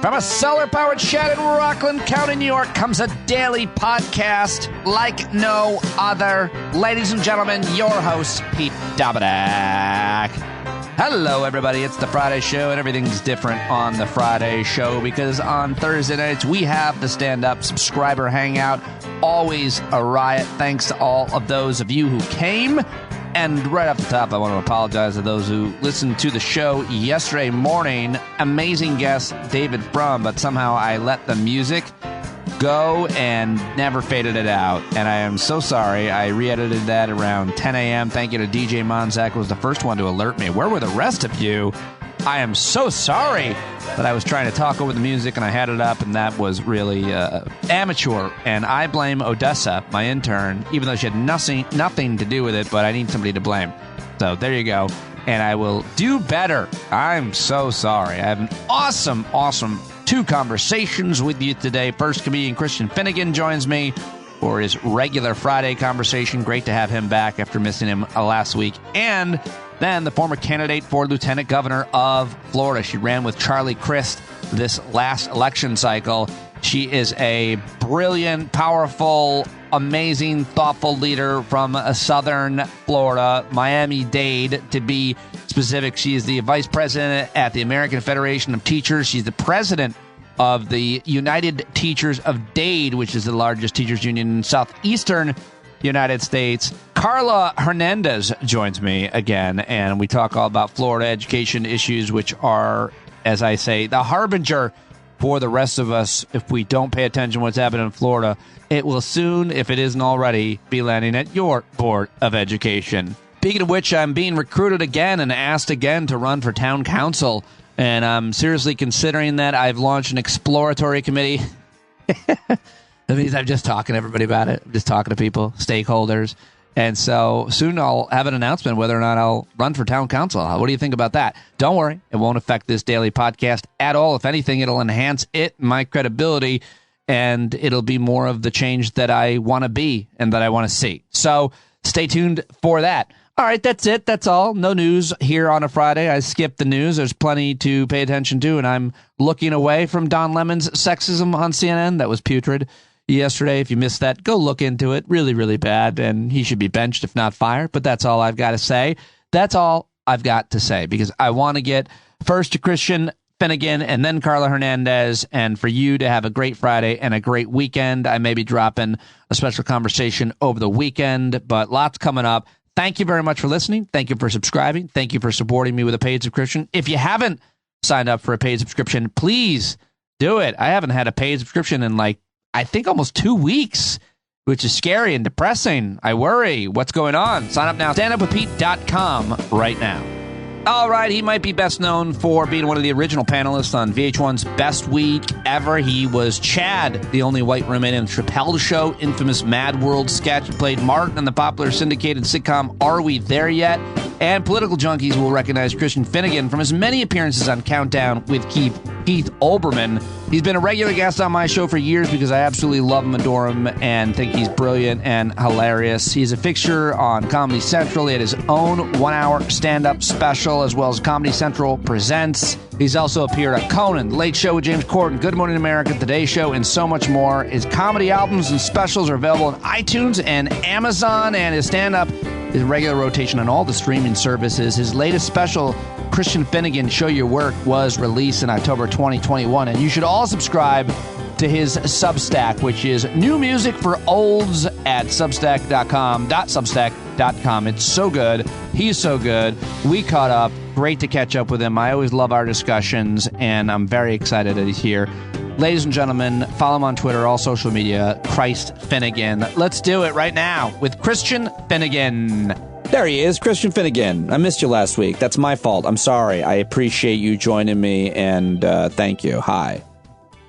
From a solar-powered shed in Rockland County, New York, comes a daily podcast like no other. Ladies and gentlemen, your host, Pete Dominack. Hello, everybody. It's the Friday show, and everything's different on the Friday show because on Thursday nights, we have the stand-up subscriber hangout. Always a riot. Thanks to all of those of you who came. And right off the top, I want to apologize to those who listened to the show yesterday morning. Amazing guest, David Brum, but somehow I let the music go and never faded it out. And I am so sorry. I re-edited that around 10 a.m. Thank you to DJ Monzak, who was the first one to alert me. Where were the rest of you? I am so sorry that I was trying to talk over the music and I had it up, and that was really amateur. And I blame Odessa, my intern, even though she had nothing to do with it, but I need somebody to blame. So there you go. And I will do better. I'm so sorry. I have an awesome two conversations with you today. First, comedian Christian Finnegan joins me for his regular Friday conversation. Great to have him back after missing him last week. And then the former candidate for lieutenant governor of Florida. She ran with Charlie Crist this last election cycle. She is a brilliant, powerful, amazing, thoughtful leader from southern Florida, Miami-Dade to be specific. She is the vice president at the American Federation of Teachers. She's the president of the United Teachers of Dade, which is the largest teachers union in southeastern United States. Karla Hernandez joins me again, and we talk all about Florida education issues, which are, as I say, the harbinger for the rest of us. If we don't pay attention to what's happening in Florida, it will soon, if it isn't already, be landing at your Board of Education. Speaking of which, I'm being recruited again and asked again to run for town council, and I'm seriously considering that. I've launched an exploratory committee. That means I'm just talking to everybody about it. I'm just talking to people, stakeholders. And so soon I'll have an announcement whether or not I'll run for town council. What do you think about that? Don't worry. It won't affect this daily podcast at all. If anything, it'll enhance my credibility, and it'll be more of the change that I want to be and that I want to see. So stay tuned for that. All right, that's it. That's all. No news here on a Friday. I skipped the news. There's plenty to pay attention to, and I'm looking away from Don Lemon's sexism on CNN. That was putrid yesterday. If you missed that, go look into it. Really, really bad, and he should be benched if not fired. But that's all I've got to say. That's all I've got to say, because I want to get first to Christian Finnegan and then Karla Hernandez, and for you to have a great Friday and a great weekend. I may be dropping a special conversation over the weekend, but lots coming up. Thank you very much for listening. Thank you for subscribing. Thank you for supporting me with a paid subscription. If you haven't signed up for a paid subscription, please do it. I haven't had a paid subscription in I think almost 2 weeks, which is scary and depressing. I worry. What's going on? Sign up now. StandUpWithPete.com right now. All right, he might be best known for being one of the original panelists on VH1's Best Week Ever. He was Chad, the only white roommate in the Chappelle Show, infamous Mad World sketch. He played Martin in the popular syndicated sitcom Are We There Yet? And political junkies will recognize Christian Finnegan from his many appearances on Countdown with Keith Olbermann. He's been a regular guest on my show for years because I absolutely love him, adore him, and think he's brilliant and hilarious. He's a fixture on Comedy Central. He had his own 1-hour stand-up special, as well as Comedy Central Presents. He's also appeared on Conan, The Late Show with James Corden, Good Morning America, Today Show, and so much more. His comedy albums and specials are available on iTunes and Amazon, and his stand-up is a regular rotation on all the streaming services. His latest special, Christian Finnegan, Show Your Work, was released in October 2021, and you should all subscribe to his Substack, which is New Music for Olds at substack.com. It's so good. He's so good. We caught up. Great to catch up with him. I always love our discussions, and I'm very excited that he's here. Ladies and gentlemen, follow him on Twitter, all social media, Christ Finnegan. Let's do it right now with Christian Finnegan. There he is, Christian Finnegan. I missed you last week. That's my fault. I'm sorry. I appreciate you joining me, and thank you. Hi.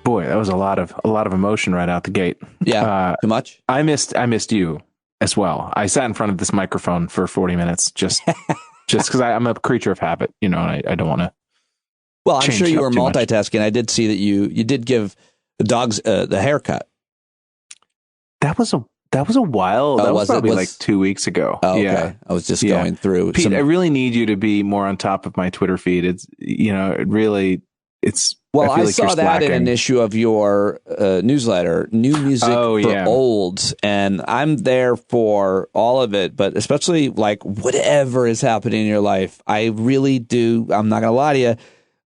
Boy, that was a lot of emotion right out the gate. Yeah, too much? I missed you as well. I sat in front of this microphone for 40 minutes just because I'm a creature of habit, and I don't want to. Well, I'm sure you were multitasking. I did see that you did give the dogs the haircut. That was a while. That was probably like 2 weeks ago. Oh, okay. Yeah. I was just going through. Pete, I really need you to be more on top of my Twitter feed. It's, it really Well, I like saw that in an issue of your newsletter, New Music for Olds, and I'm there for all of it, but especially like whatever is happening in your life. I really do. I'm not going to lie to you.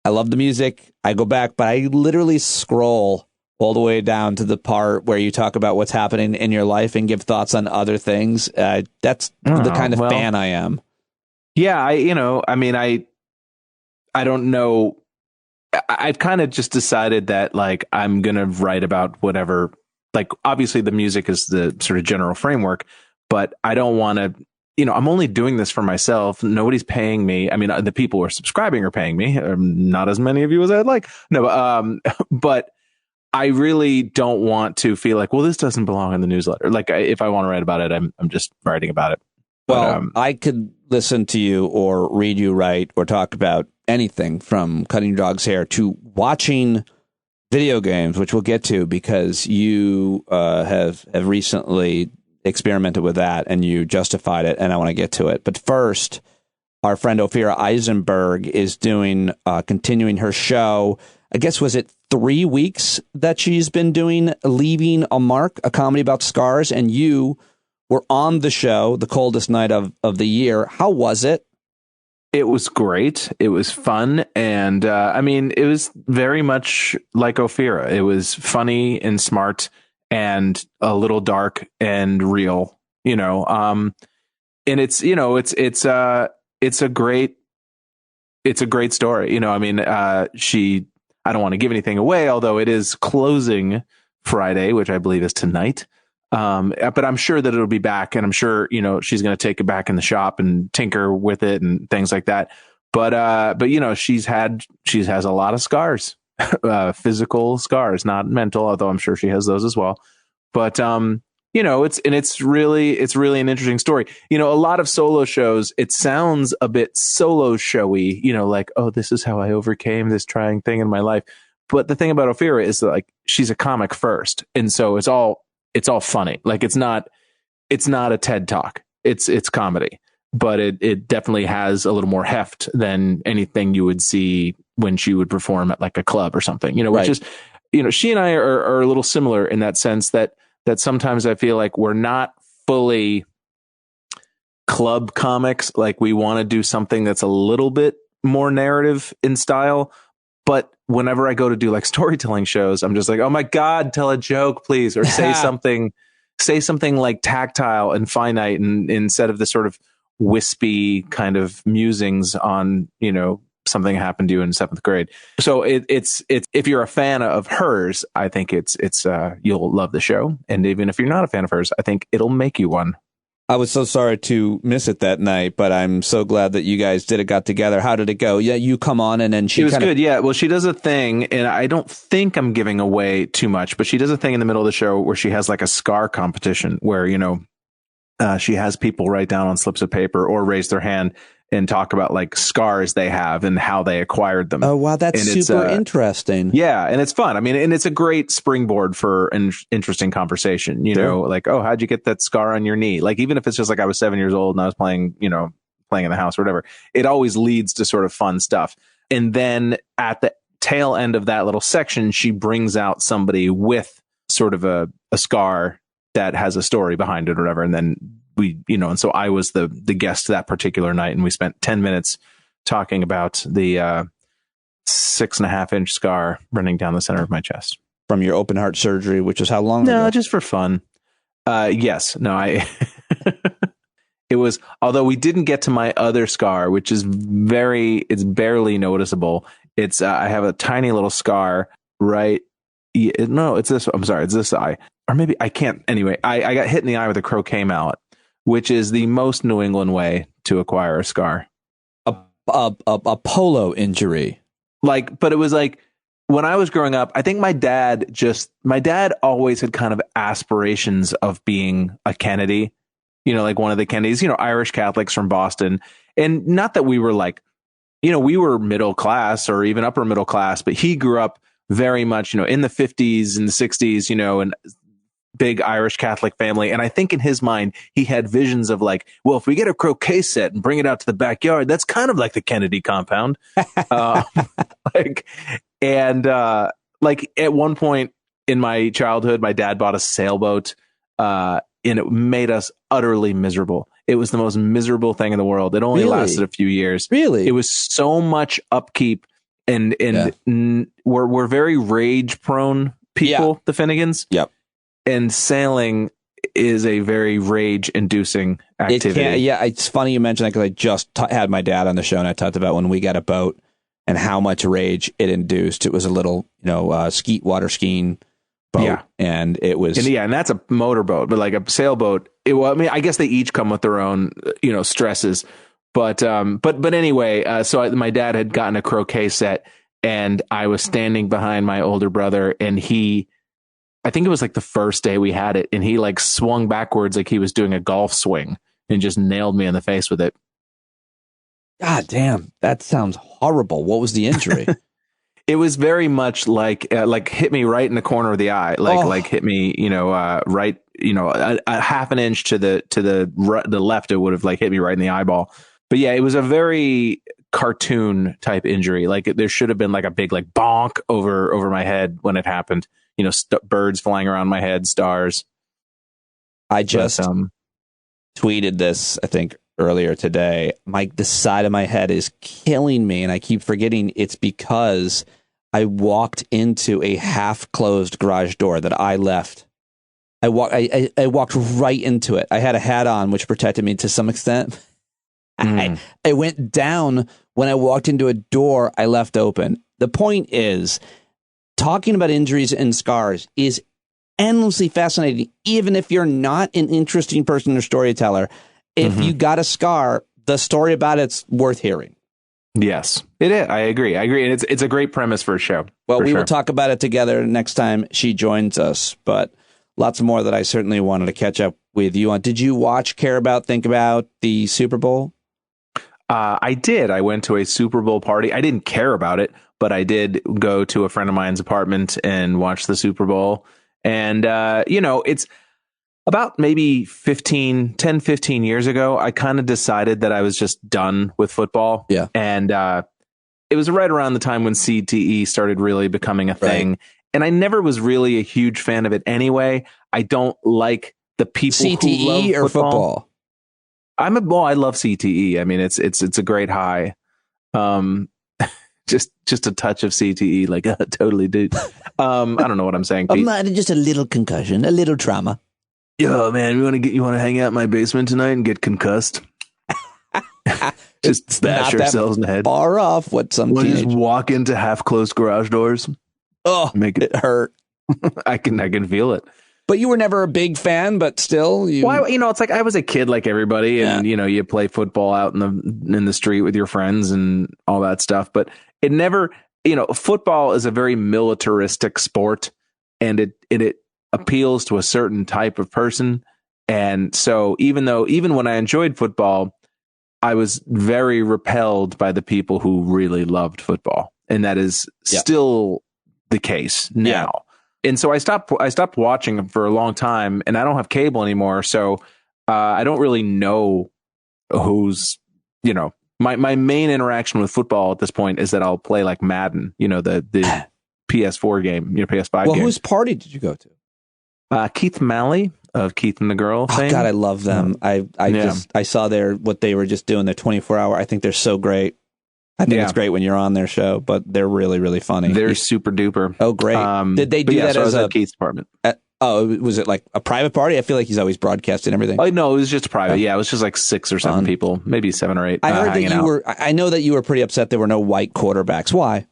I love the music. I go back, but I literally scroll all the way down to the part where you talk about what's happening in your life and give thoughts on other things. That's the kind of fan I am. Yeah, I don't know. I've kind of just decided that like I'm going to write about whatever, like obviously the music is the sort of general framework, but I don't want to, I'm only doing this for myself. Nobody's paying me. I mean, the people who are subscribing are paying me. Not as many of you as I'd like. No, but I really don't want to feel like, well, this doesn't belong in the newsletter. Like if I want to write about it, I'm just writing about it. Well, I could listen to you or read you write or talk about anything from cutting your dog's hair to watching video games, which we'll get to because you have recently experimented with that and you justified it, and I want to get to it. But first, our friend Ophira Eisenberg is doing continuing her show. I guess, was it 3 weeks that she's been doing Leaving a Mark, a comedy about scars, and you were on the show the coldest night of the year. How was it? It was great. It was fun. And it was very much like Ophira. It was funny and smart and a little dark and real, and it's a great story. I don't want to give anything away, although it is closing Friday, which I believe is tonight. But I'm sure that it'll be back, and I'm sure, she's going to take it back in the shop and tinker with it and things like that. But she has a lot of scars, physical scars, not mental, although I'm sure she has those as well. But, it's really an interesting story. A lot of solo shows, it sounds a bit solo showy, like, oh, this is how I overcame this trying thing in my life. But the thing about Ophira is that, like, she's a comic first. And so it's all funny. Like it's not a TED talk. It's comedy, but it definitely has a little more heft than anything you would see when she would perform at like a club or something, which is, she and I are a little similar in that sense that sometimes I feel like we're not fully club comics. Like we want to do something that's a little bit more narrative in style. But whenever I go to do like storytelling shows, I'm just like, oh my God, tell a joke, please. Or say something like tactile and finite, and instead of the sort of wispy kind of musings on, something happened to you in 7th grade. So it's if you're a fan of hers, I think it's you'll love the show. And even if you're not a fan of hers, I think it'll make you one. I was so sorry to miss it that night, but I'm so glad that you guys got together. How did it go? Yeah, you come on and then it was good. Yeah. Well, she does a thing, and I don't think I'm giving away too much, but she does a thing in the middle of the show where she has like a scar competition where, she has people write down on slips of paper or raise their hand and talk about like scars they have and how they acquired them. Oh, wow. That's super interesting. Yeah. And it's fun. I mean, and it's a great springboard for an interesting conversation, like, oh, how'd you get that scar on your knee? Like, even if it's just like I was 7 years old and I was playing in the house or whatever, it always leads to sort of fun stuff. And then at the tail end of that little section, she brings out somebody with sort of a scar that has a story behind it or whatever. And then and so I was the guest that particular night, and we spent 10 minutes talking about the 6.5-inch scar running down the center of my chest from your open heart surgery, which is how long ago? No, just for fun. Yes. No, it was, although we didn't get to my other scar, which is it's barely noticeable. It's, I have a tiny little scar right. No, it's this. I'm sorry. It's this eye, or maybe I can't. Anyway, I got hit in the eye with a croquet mallet, which is the most New England way to acquire a scar. A polo injury. But it was like when I was growing up, I think my dad always had kind of aspirations of being a Kennedy, like one of the Kennedys, Irish Catholics from Boston. And not that we were like, we were middle class or even upper middle class, but he grew up very much, in the 50s and the 60s, and big Irish Catholic family. And I think in his mind, he had visions of like, well, if we get a croquet set and bring it out to the backyard, that's kind of like the Kennedy compound. And like at one point in my childhood, my dad bought a sailboat, and it made us utterly miserable. It was the most miserable thing in the world. It only lasted a few years. Really? It was so much upkeep, and we're very rage prone people, the Finnegans. Yep. And sailing is a very rage inducing activity. It's funny you mention that, because I just had my dad on the show, and I talked about when we got a boat and how much rage it induced. It was a little, water skiing boat, and it was, and that's a motorboat, but like a sailboat. I guess they each come with their own, stresses. But anyway, so my dad had gotten a croquet set, and I was standing behind my older brother, and I think it was like the first day we had it, and he like swung backwards like he was doing a golf swing and just nailed me in the face with it. God damn, that sounds horrible. What was the injury? It was very much like hit me right in the corner of the eye, like hit me, right, a half an inch to the left. It would have like hit me right in the eyeball. But yeah, it was a very cartoon type injury. Like there should have been like a big like bonk over my head when it happened. Birds flying around my head, stars. I just tweeted this, I think, earlier today. The side of my head is killing me, and I keep forgetting it's because I walked into a half-closed garage door that I left. I walked right into it. I had a hat on, which protected me to some extent. I went down when I walked into a door I left open. The point is, talking about injuries and scars is endlessly fascinating, even if you're not an interesting person or storyteller. If you got a scar, the story about it's worth hearing. Yes, it is. I agree. And it's a great premise for a show. Well, we will talk about it together next time she joins us, but lots more that I certainly wanted to catch up with you on. Did you watch, care about, think about the Super Bowl? I did. I went to a Super Bowl party. I didn't care about it, but I did go to a friend of mine's apartment and watch the Super Bowl. And, it's about maybe 15 years ago, I kind of decided that I was just done with football. Yeah. And it was right around the time when CTE started really becoming a thing. Right. And I never was really a huge fan of it anyway. I don't like the people CTE who love or football. I love CTE. I mean, it's a great high. Just a touch of CTE, like totally, dude. I don't know what I'm saying, Pete. Just a little concussion, a little trauma. Yo, man, you want to hang out in my basement tonight and get concussed? Just bash ourselves in the head. Far off what some teenagers just walk into half-closed garage doors. Oh, make it hurt. I can feel it. But you were never a big fan, but still, it's like I was a kid like everybody, and you play football out in the street with your friends and all that stuff. But it never, football is a very militaristic sport, and it appeals to a certain type of person. And so even when I enjoyed football, I was very repelled by the people who really loved football, and that is still the case now. Yeah. And so I stopped watching them for a long time, and I don't have cable anymore. So I don't really know who's, my main interaction with football at this point is that I'll play like Madden, the PS4 game, PS5 game. Well, whose party did you go to? Keith Malley of Keith and the Girl fame. Oh God, I love them. I saw what they were just doing, their 24-hour. I think they're so great. I think it's great when you're on their show, but they're really, really funny. They're super duper. Oh, great. Did they do that as a Keith's apartment? Was it like a private party? I feel like he's always broadcasting everything. Oh, no, it was just private. Yeah, it was just like 6 or 7 people, maybe 7 or 8. I heard that I know that you were pretty upset there were no white quarterbacks. Why?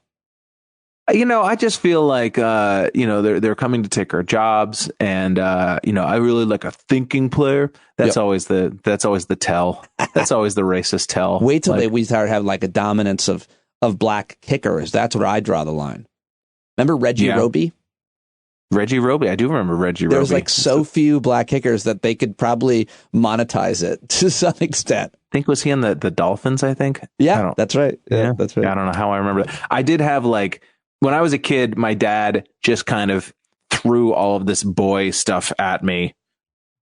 I just feel like, they're coming to take our jobs, and, I really like a thinking player. That's always the tell. That's always the racist tell. Wait till we start having like a dominance of black kickers. That's where I draw the line. Remember Reggie Roby? Reggie Roby. I do remember Reggie Roby. There was like so few black kickers that they could probably monetize it to some extent. I think, was he on the Dolphins, I think? Yeah, that's right. Yeah, that's right. I don't know how I remember that. I did have when I was a kid, my dad just kind of threw all of this boy stuff at me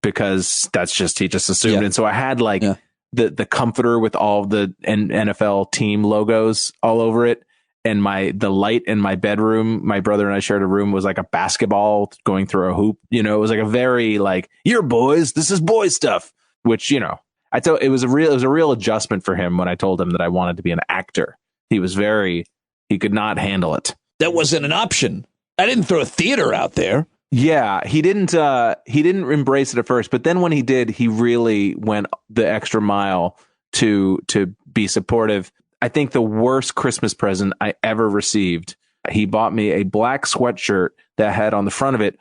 because he just assumed. Yeah. And so I had the comforter with all of the NFL team logos all over it. and the light in my bedroom, my brother and I shared a room, was like a basketball going through a hoop. You know, it was like a very like, you're boys, this is boy stuff, which, you know, I thought it was a real adjustment for him when I told him that I wanted to be an actor. He could not handle it. That wasn't an option. I didn't throw a theater out there. Yeah, he didn't embrace it at first, but then when he did, he really went the extra mile to be supportive. I think the worst Christmas present I ever received, he bought me a black sweatshirt that had on the front of it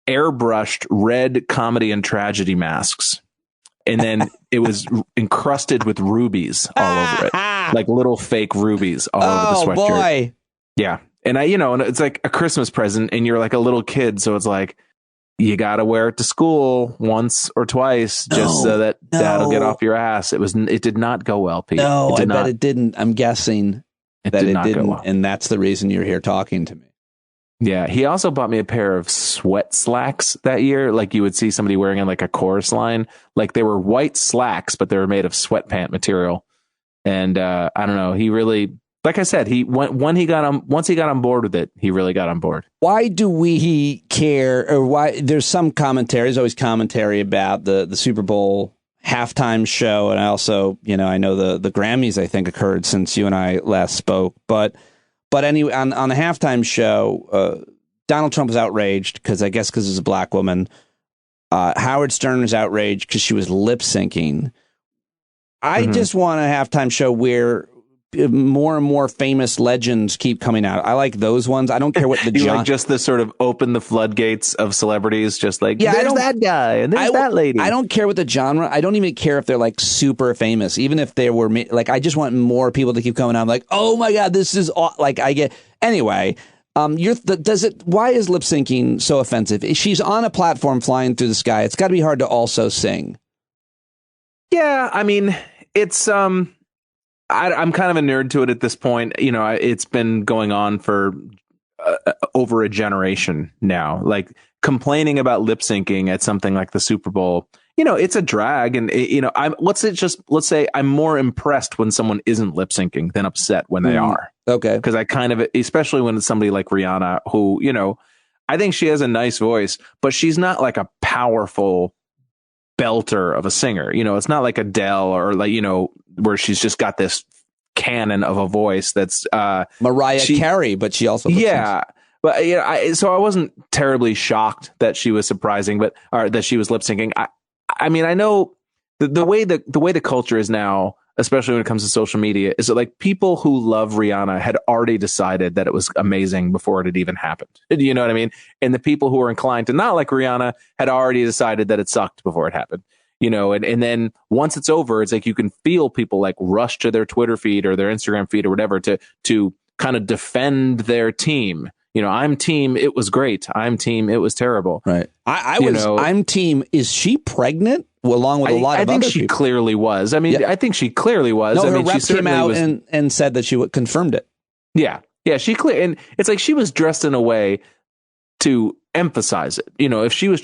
airbrushed red comedy and tragedy masks. And then it was encrusted with rubies all over it, like little fake rubies all over the sweatshirt. Boy. Yeah. And and it's like a Christmas present and you're like a little kid. So it's like, you got to wear it to school once or twice just so that that'll get off your ass. It did not go well, Pete. No, I bet it didn't. I'm guessing that it didn't. Go well. And that's the reason you're here talking to me. Yeah. He also bought me a pair of sweat slacks that year. Like you would see somebody wearing in like a chorus line. Like they were white slacks, but they were made of sweatpant material. And I don't know. He really, like I said, once he got on board with it, he really got on board. Why do we care, or why? There's some commentary. There's always commentary about the Super Bowl halftime show, and I also, I know the Grammys I think occurred since you and I last spoke, but anyway, on the halftime show, Donald Trump was outraged because it's a black woman. Howard Stern was outraged because she was lip syncing. I just want a halftime show where more and more famous legends keep coming out. I like those ones. I don't care what the like just the sort of open the floodgates of celebrities, just like, there's that guy and there's that lady. I don't care what the genre. I don't even care if they're like super famous, even if they were like, I just want more people to keep coming out. I'm like, oh my God, this is like, I get anyway. Why is lip syncing so offensive? If she's on a platform flying through the sky, it's got to be hard to also sing. Yeah. I mean, it's, I'm kind of a nerd to it at this point. It's been going on for over a generation now, like complaining about lip syncing at something like the Super Bowl. It's a drag. And, let's say I'm more impressed when someone isn't lip syncing than upset when they are. Okay. Because I especially when it's somebody like Rihanna, who, I think she has a nice voice, but she's not like a powerful belter of a singer. It's not like Adele or like, where she's just got this canon of a voice that's Mariah Carey, but she also but so I wasn't terribly shocked that she was that she was lip syncing. I mean, I know the way the culture is now, especially when it comes to social media, is that like people who love Rihanna had already decided that it was amazing before it had even happened. You know what I mean? And the people who are inclined to not like Rihanna had already decided that it sucked before it happened. And then once it's over, it's like you can feel people like rush to their Twitter feed or their Instagram feed or whatever to kind of defend their team. I'm team, it was great. I'm team, it was terrible. Right. I'm team, is she pregnant? Along with a lot of other people. I think she clearly was. I mean, I think she clearly was. No, her rep rep came out and said that she confirmed it. Yeah. Yeah, and it's like she was dressed in a way to emphasize it. If she was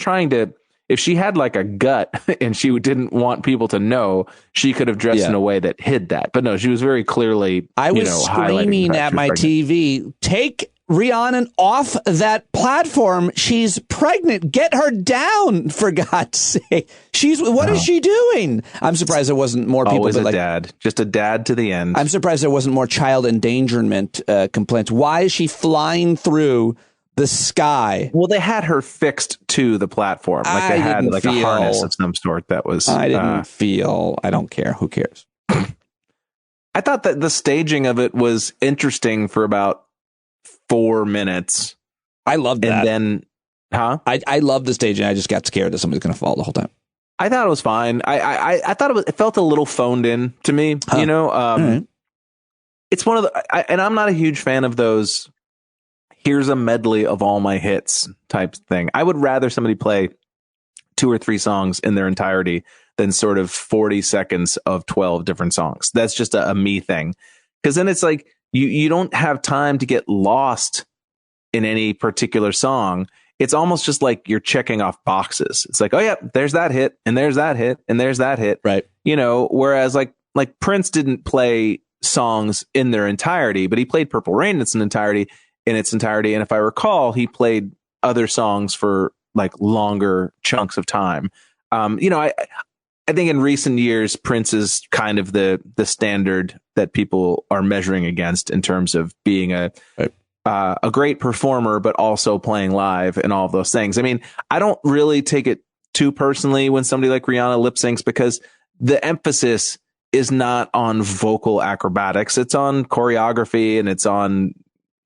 if she had like a gut and she didn't want people to know, she could have dressed in a way that hid that. But no, she was very clearly, I was screaming at my TV, take Rihanna off that platform. She's pregnant. Get her down, for God's sake. What is she doing? I'm surprised there wasn't more people. Always dad. Just a dad to the end. I'm surprised there wasn't more child endangerment complaints. Why is she flying through the sky? Well, they had her fixed to the platform. Like they had like a harness of some sort that was. I don't care. Who cares? I thought that the staging of it was interesting for about 4 minutes. I loved that. And then, I loved the staging. I just got scared that somebody's going to fall the whole time. I thought it was fine. I thought it felt a little phoned in to me. Right. It's one of and I'm not a huge fan of those. Here's a medley of all my hits type thing. I would rather somebody play 2 or 3 songs in their entirety than sort of 40 seconds of 12 different songs. That's just a me thing. Because then it's like you don't have time to get lost in any particular song. It's almost just like you're checking off boxes. It's like, oh yeah, there's that hit and there's that hit and there's that hit. Right. Whereas like Prince didn't play songs in their entirety, but he played Purple Rain in its entirety. And if I recall, he played other songs for like longer chunks of time. I think in recent years, Prince is kind of the standard that people are measuring against in terms of being a great performer, but also playing live and all of those things. I mean, I don't really take it too personally when somebody like Rihanna lip syncs, because the emphasis is not on vocal acrobatics. It's on choreography, and it's on,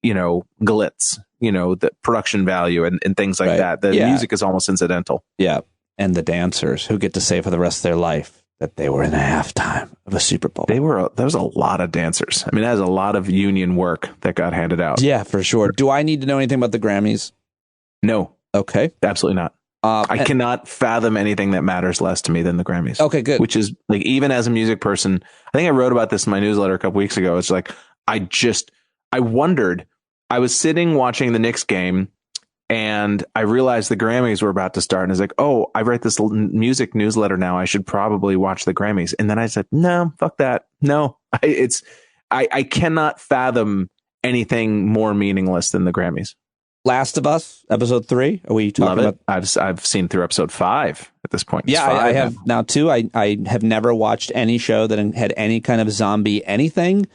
glitz, the production value and things like that. The music is almost incidental. Yeah. And the dancers who get to say for the rest of their life that they were in the halftime of a Super Bowl. There was a lot of dancers. I mean, that was a lot of union work that got handed out. Yeah, for sure. Do I need to know anything about the Grammys? No. Okay. Absolutely not. I cannot fathom anything that matters less to me than the Grammys. Okay, good. Which is like, even as a music person, I think I wrote about this in my newsletter a couple weeks ago. It's like, I wondered, I was sitting watching the Knicks game, and I realized the Grammys were about to start. And I was like, oh, I write this music newsletter now. I should probably watch the Grammys. And then I said, no, fuck that. No, I cannot fathom anything more meaningless than the Grammys. Last of Us, episode 3. Are we talking about? I've seen through episode 5 at this point. Yeah, I have now too. I have never watched any show that had any kind of zombie anything,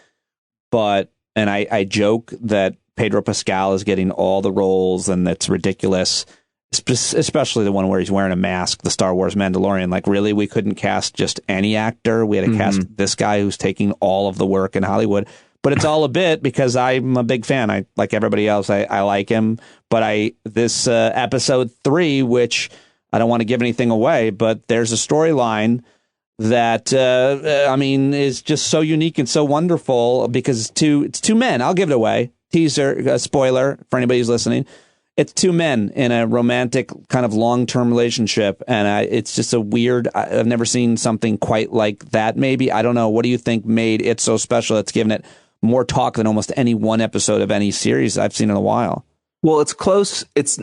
and I joke that Pedro Pascal is getting all the roles, and it's ridiculous, especially the one where he's wearing a mask, the Star Wars Mandalorian. Like, really, we couldn't cast just any actor. We had to cast this guy who's taking all of the work in Hollywood. But it's all a bit, because I'm a big fan. I, like everybody else, I like him. But this episode 3, which I don't want to give anything away, but there's a storyline that is just so unique and so wonderful, because it's two men. I'll give it away. Teaser, spoiler for anybody who's listening. It's two men in a romantic kind of long-term relationship, and it's just a weird. I've never seen something quite like that. Maybe, I don't know. What do you think made it so special? It's given it more talk than almost any one episode of any series I've seen in a while. Well, it's close. It's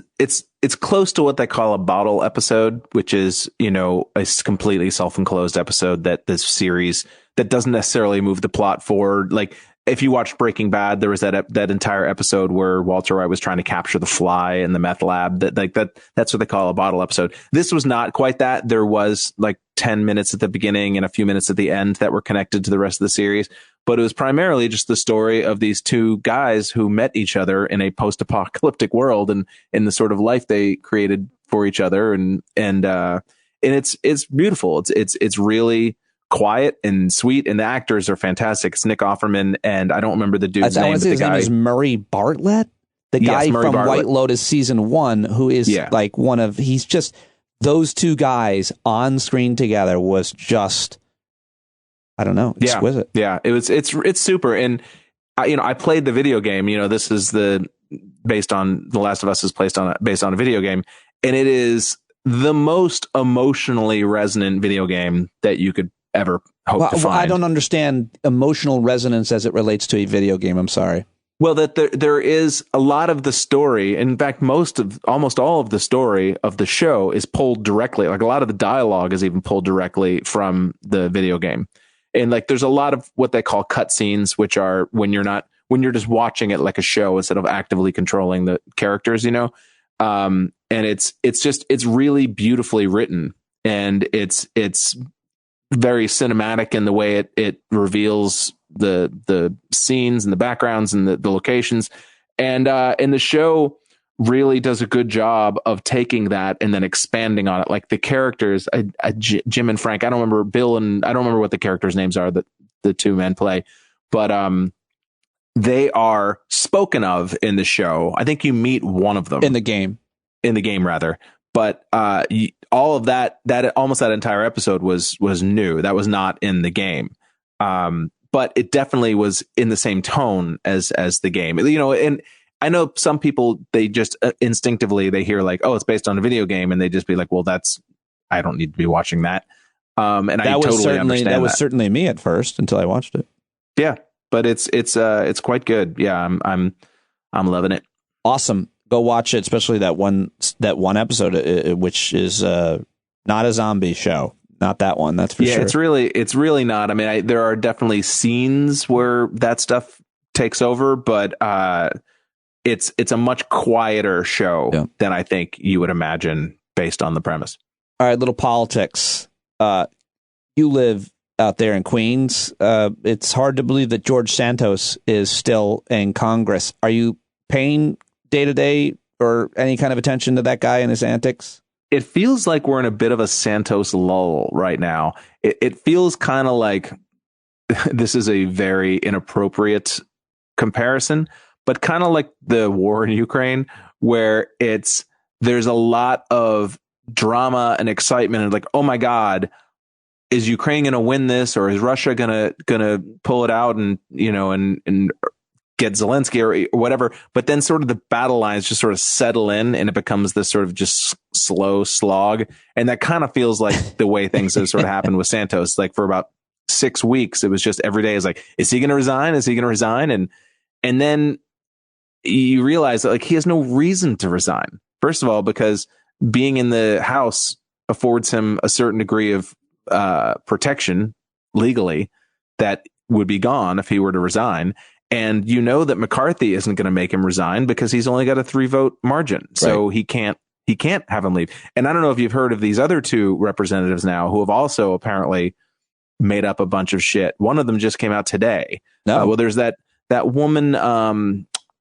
close to what they call a bottle episode, which is, a completely self-enclosed episode that this series that doesn't necessarily move the plot forward. Like, if you watched Breaking Bad, there was that entire episode where Walter White was trying to capture the fly in the meth lab. That's what they call a bottle episode. This was not quite that. There was like 10 minutes at the beginning and a few minutes at the end that were connected to the rest of the series. But it was primarily just the story of these two guys who met each other in a post-apocalyptic world, and in the sort of life they created for each other. And it's beautiful. It's really quiet and sweet, and the actors are fantastic. It's Nick Offerman, and I don't remember the dude's name. But his name is Murray Bartlett, the guy from White Lotus season 1, who is like he's just, those two guys on screen together was just, I don't know, exquisite. Yeah, it's super. And I played the video game. This is based on The Last of Us is based on a video game, and it is the most emotionally resonant video game that you could ever hope to find. I don't understand emotional resonance as it relates to a video game. I'm sorry. Well, that there is a lot of the story. In fact, almost all of the story of the show is pulled directly. Like, a lot of the dialogue is even pulled directly from the video game. And like, there's a lot of what they call cutscenes, which are when you're just watching it like a show instead of actively controlling the characters, and it's really beautifully written, and it's very cinematic in the way it reveals the scenes and the backgrounds and the locations. And the show really does a good job of taking that and then expanding on it. Like, the characters, Jim and Frank, I don't remember Bill, and I don't remember what the characters' names are that the two men play, but they are spoken of in the show. I think you meet one of them in the game rather. But all of that almost that entire episode was new. That was not in the game. But it definitely was in the same tone as the game. And I know some people, they just instinctively, they hear like, oh, it's based on a video game, and they just be like, well, I don't need to be watching that. And I totally understand that. Was certainly me at first until I watched it. Yeah, but it's quite good. Yeah, I'm loving it. Awesome. Go watch it, especially that one episode, which is not a zombie show. not that one. That's for sure. Yeah, it's really not. I mean, there are definitely scenes where that stuff takes over, but it's a much quieter show than I think you would imagine based on the premise. All right, little politics. You live out there in Queens. It's hard to believe that George Santos is still in Congress. Are you paying day-to-day or any kind of attention to that guy and his antics? It feels like we're in a bit of a Santos lull right now. It feels kind of like this is a very inappropriate comparison, but kind of like the war in Ukraine, where there's a lot of drama and excitement and like, oh my God, is Ukraine going to win this, or is Russia gonna pull it out and and get Zelensky or whatever? But then sort of the battle lines just sort of settle in, and it becomes this sort of just slow slog. And that kind of feels like the way things have sort of happened with Santos. Like for about 6 weeks, it was just every day is like, is he going to resign? Is he going to resign? And then you realize that like he has no reason to resign. First of all, because being in the House affords him a certain degree of protection legally that would be gone if he were to resign. And you know that McCarthy isn't going to make him resign because he's only got a 3-vote margin. So he can't have him leave. And I don't know if you've heard of these other 2 representatives now who have also apparently made up a bunch of shit. One of them just came out today. No. Well, there's that woman,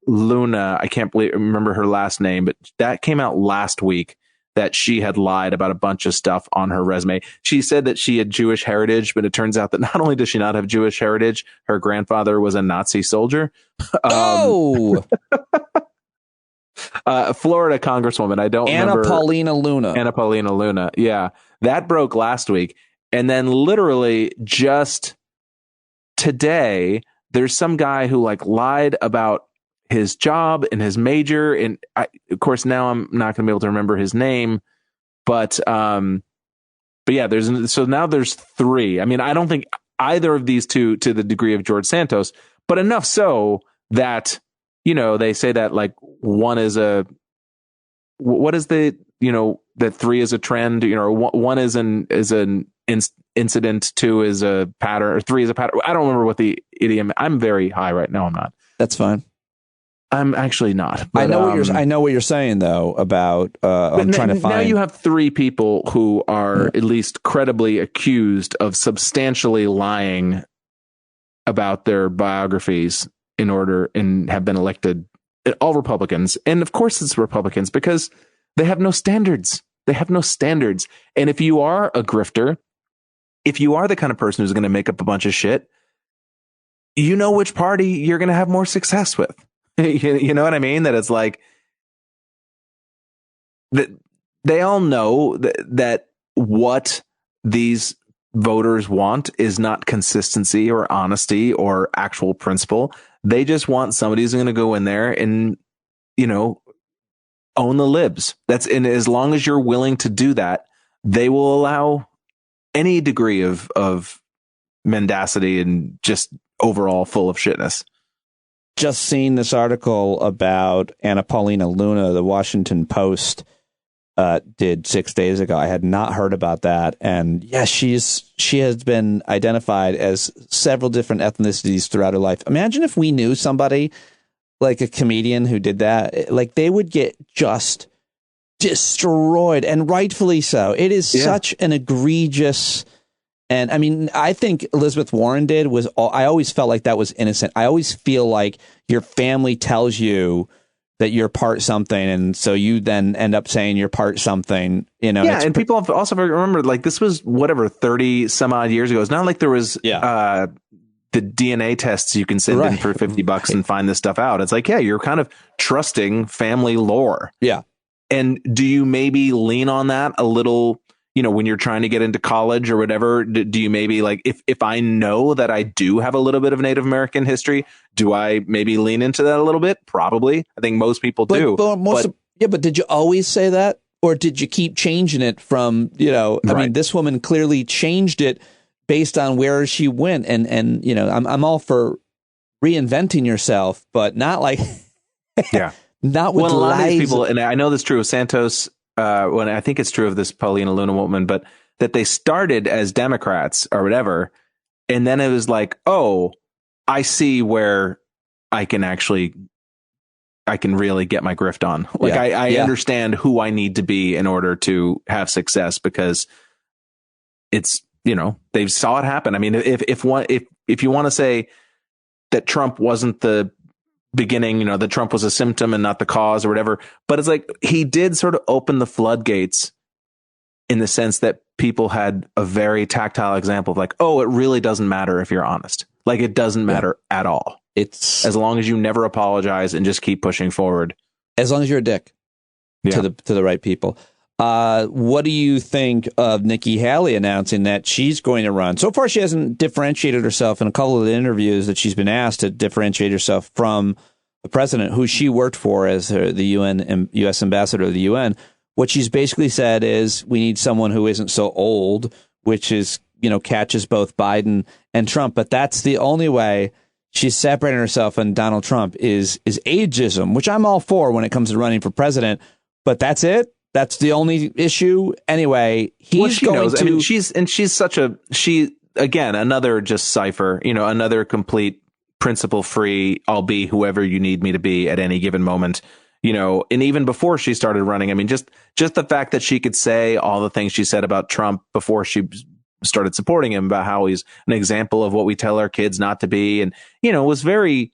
Luna, I can't remember her last name, but that came out last week that she had lied about a bunch of stuff on her resume. She said that she had Jewish heritage, but it turns out that not only does she not have Jewish heritage, her grandfather was a Nazi soldier. Florida Congresswoman. I don't remember. Anna Paulina Luna. Yeah. That broke last week. And then literally just today, there's some guy who like lied about his job and his major. And of course, now I'm not going to be able to remember his name, but yeah, so now there's 3. I mean, I don't think either of these 2 to the degree of George Santos, but enough so that, they say that like one is that 3 is a trend, 1 is an incident, 2 is a pattern, or 3 is a pattern. I don't remember what the idiom. I'm very high right now. I'm not. That's fine. I'm actually not. But, I know what you're saying though about. I'm trying to find. Now you have 3 people who are at least credibly accused of substantially lying about their biographies and have been elected. All Republicans, and of course it's Republicans because they have no standards. They have no standards. And if you are a grifter, if you are the kind of person who's going to make up a bunch of shit, you know which party you're going to have more success with. You know what I mean? That it's like that they all know that what these voters want is not consistency or honesty or actual principle. They just want somebody who's going to go in there and, own the libs. And as long as you're willing to do that, they will allow any degree of mendacity and just overall full of shitness. Just seen this article about Anna Paulina Luna, the Washington Post did 6 days ago. I had not heard about that. And yes, she has been identified as several different ethnicities throughout her life. Imagine if we knew somebody like a comedian who did that, like they would get just destroyed, and rightfully so. It is such an egregious. And I mean, I think Elizabeth Warren I always felt like that was innocent. I always feel like your family tells you that you're part something, and so you then end up saying you're part something, Yeah, and people have also remembered, like, this was, 30 some odd years ago. It's not like there was the DNA tests you can send in for $50 and find this stuff out. It's like, you're kind of trusting family lore. Yeah. And do you maybe lean on that a little, when you're trying to get into college or whatever? Do you maybe, like, if I know that I do have a little bit of Native American history, do I maybe lean into that a little bit? Probably. I think most people do. But did you always say that? Or did you keep changing it from, I mean, this woman clearly changed it based on where she went. And I'm all for reinventing yourself, but not like, not with a lot lies. of these people, and I know this is true of Santos, when I think it's true of this Paulina Luna woman, but that they started as Democrats or whatever. And then it was like, oh, I see where I can really get my grift on. Like I understand who I need to be in order to have success, because it's, they saw it happen. I mean, if you want to say that Trump wasn't the beginning, that Trump was a symptom and not the cause or whatever, but it's like he did sort of open the floodgates in the sense that people had a very tactile example of like, oh, it really doesn't matter if you're honest. Like, it doesn't matter at all. It's as long as you never apologize and just keep pushing forward. As long as you're a dick to the right people. What do you think of Nikki Haley announcing that she's going to run? So far, she hasn't differentiated herself in a couple of the interviews that she's been asked to differentiate herself from the president, who she worked for as the U.S. ambassador to the UN. What she's basically said is we need someone who isn't so old, which is, catches both Biden and Trump. But that's the only way she's separating herself and Donald Trump is ageism, which I'm all for when it comes to running for president. But that's it. That's the only issue. Anyway, he's going to. I mean, she's again, another just cipher, another complete principle free. I'll be whoever you need me to be at any given moment. And even before she started running, I mean, just the fact that she could say all the things she said about Trump before she started supporting him, about how he's an example of what we tell our kids not to be. And, was very,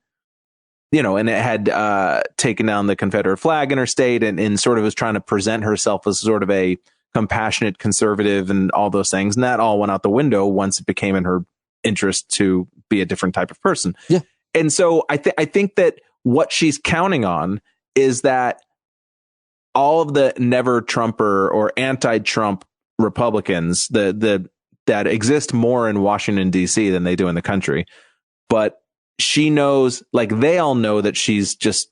and it had taken down the Confederate flag in her state and sort of was trying to present herself as sort of a compassionate conservative and all those things. And that all went out the window once it became in her interest to be a different type of person. Yeah. And so I think that what she's counting on is that all of the never Trumper or anti-Trump Republicans that exist more in Washington, D.C. than they do in the country. But she knows, like, they all know that she's just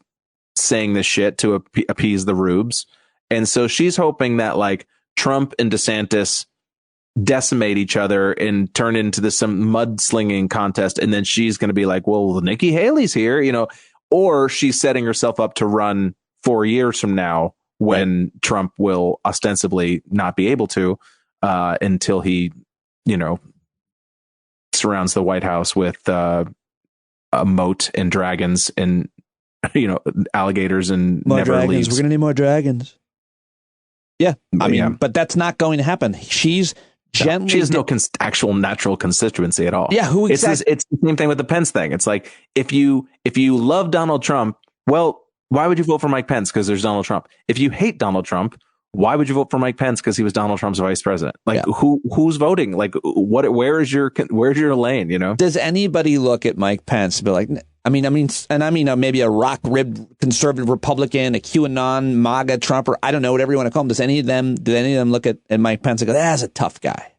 saying this shit to appease the rubes. And so she's hoping that, like, Trump and DeSantis decimate each other and turn into some mudslinging contest. And then she's going to be like, well, Nikki Haley's here, or she's setting herself up to run 4 years from now when Trump will ostensibly not be able to until he, surrounds the White House with a moat and dragons and, alligators and more never dragons. leaves. We're going to need more dragons. Yeah. I mean, but that's not going to happen. She's gently. She has no actual natural constituency at all. Yeah. Who exactly? It's the same thing with the Pence thing. It's like, if you love Donald Trump, well, why would you vote for Mike Pence? Because there's Donald Trump. If you hate Donald Trump, why would you vote for Mike Pence? Because he was Donald Trump's vice president. Like, who's voting? Like, where's your lane? Does anybody look at Mike Pence and be like, I mean, maybe a rock-ribbed conservative Republican, a QAnon, MAGA Trumper, I don't know, whatever you want to call him. Do any of them look at Mike Pence and go, that's a tough guy?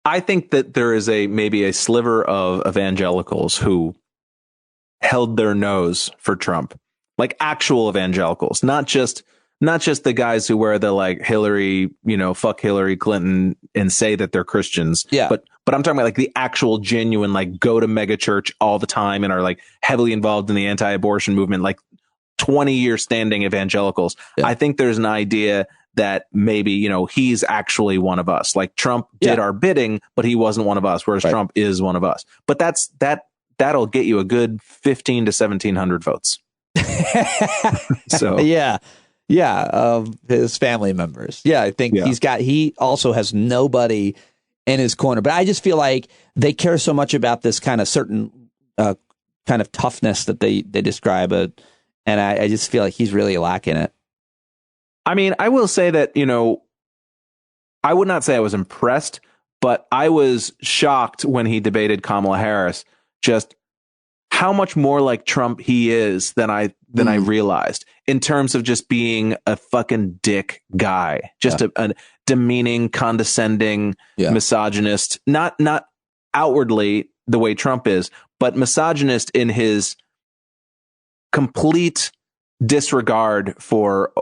I think that there is maybe a sliver of evangelicals who held their nose for Trump, like actual evangelicals, not just the guys who wear the like Hillary, fuck Hillary Clinton and say that they're Christians. Yeah. But I'm talking about like the actual genuine, like go to mega church all the time and are like heavily involved in the anti-abortion movement, like 20-year standing evangelicals. Yeah. I think there's an idea that maybe, he's actually one of us. Like Trump did our bidding, but he wasn't one of us, whereas Trump is one of us. But that'll get you a good 1,500 to 1,700 votes. So of his family members. Yeah, I think he also has nobody in his corner. But I just feel like they care so much about this kind of certain kind of toughness that they describe it. And I just feel like he's really lacking it. I mean, I will say that, I would not say I was impressed, but I was shocked when he debated Kamala Harris, just how much more like Trump he is than I realized, in terms of just being a fucking dick guy, just a demeaning, condescending, misogynist, not outwardly the way Trump is, but misogynist in his complete disregard for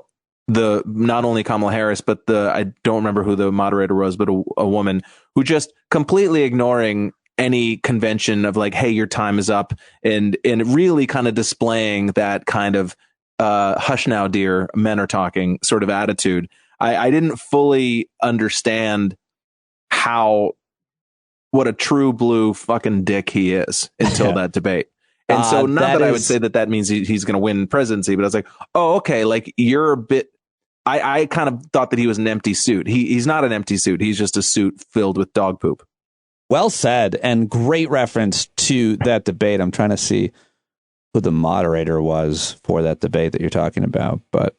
not only Kamala Harris, but I don't remember who the moderator was, but a woman who just completely ignoring any convention of like, hey, your time is up, and really kind of displaying that kind of hush now, dear, men are talking sort of attitude. I didn't fully understand what a true blue fucking dick he is until that debate. And so not that I would say that means he's going to win presidency, but I was like, oh, okay. Like you're a bit, I kind of thought that he was an empty suit. He's not an empty suit. He's just a suit filled with dog poop. Well said. And great reference to that debate. I'm trying to see who the moderator was for that debate that you're talking about. But,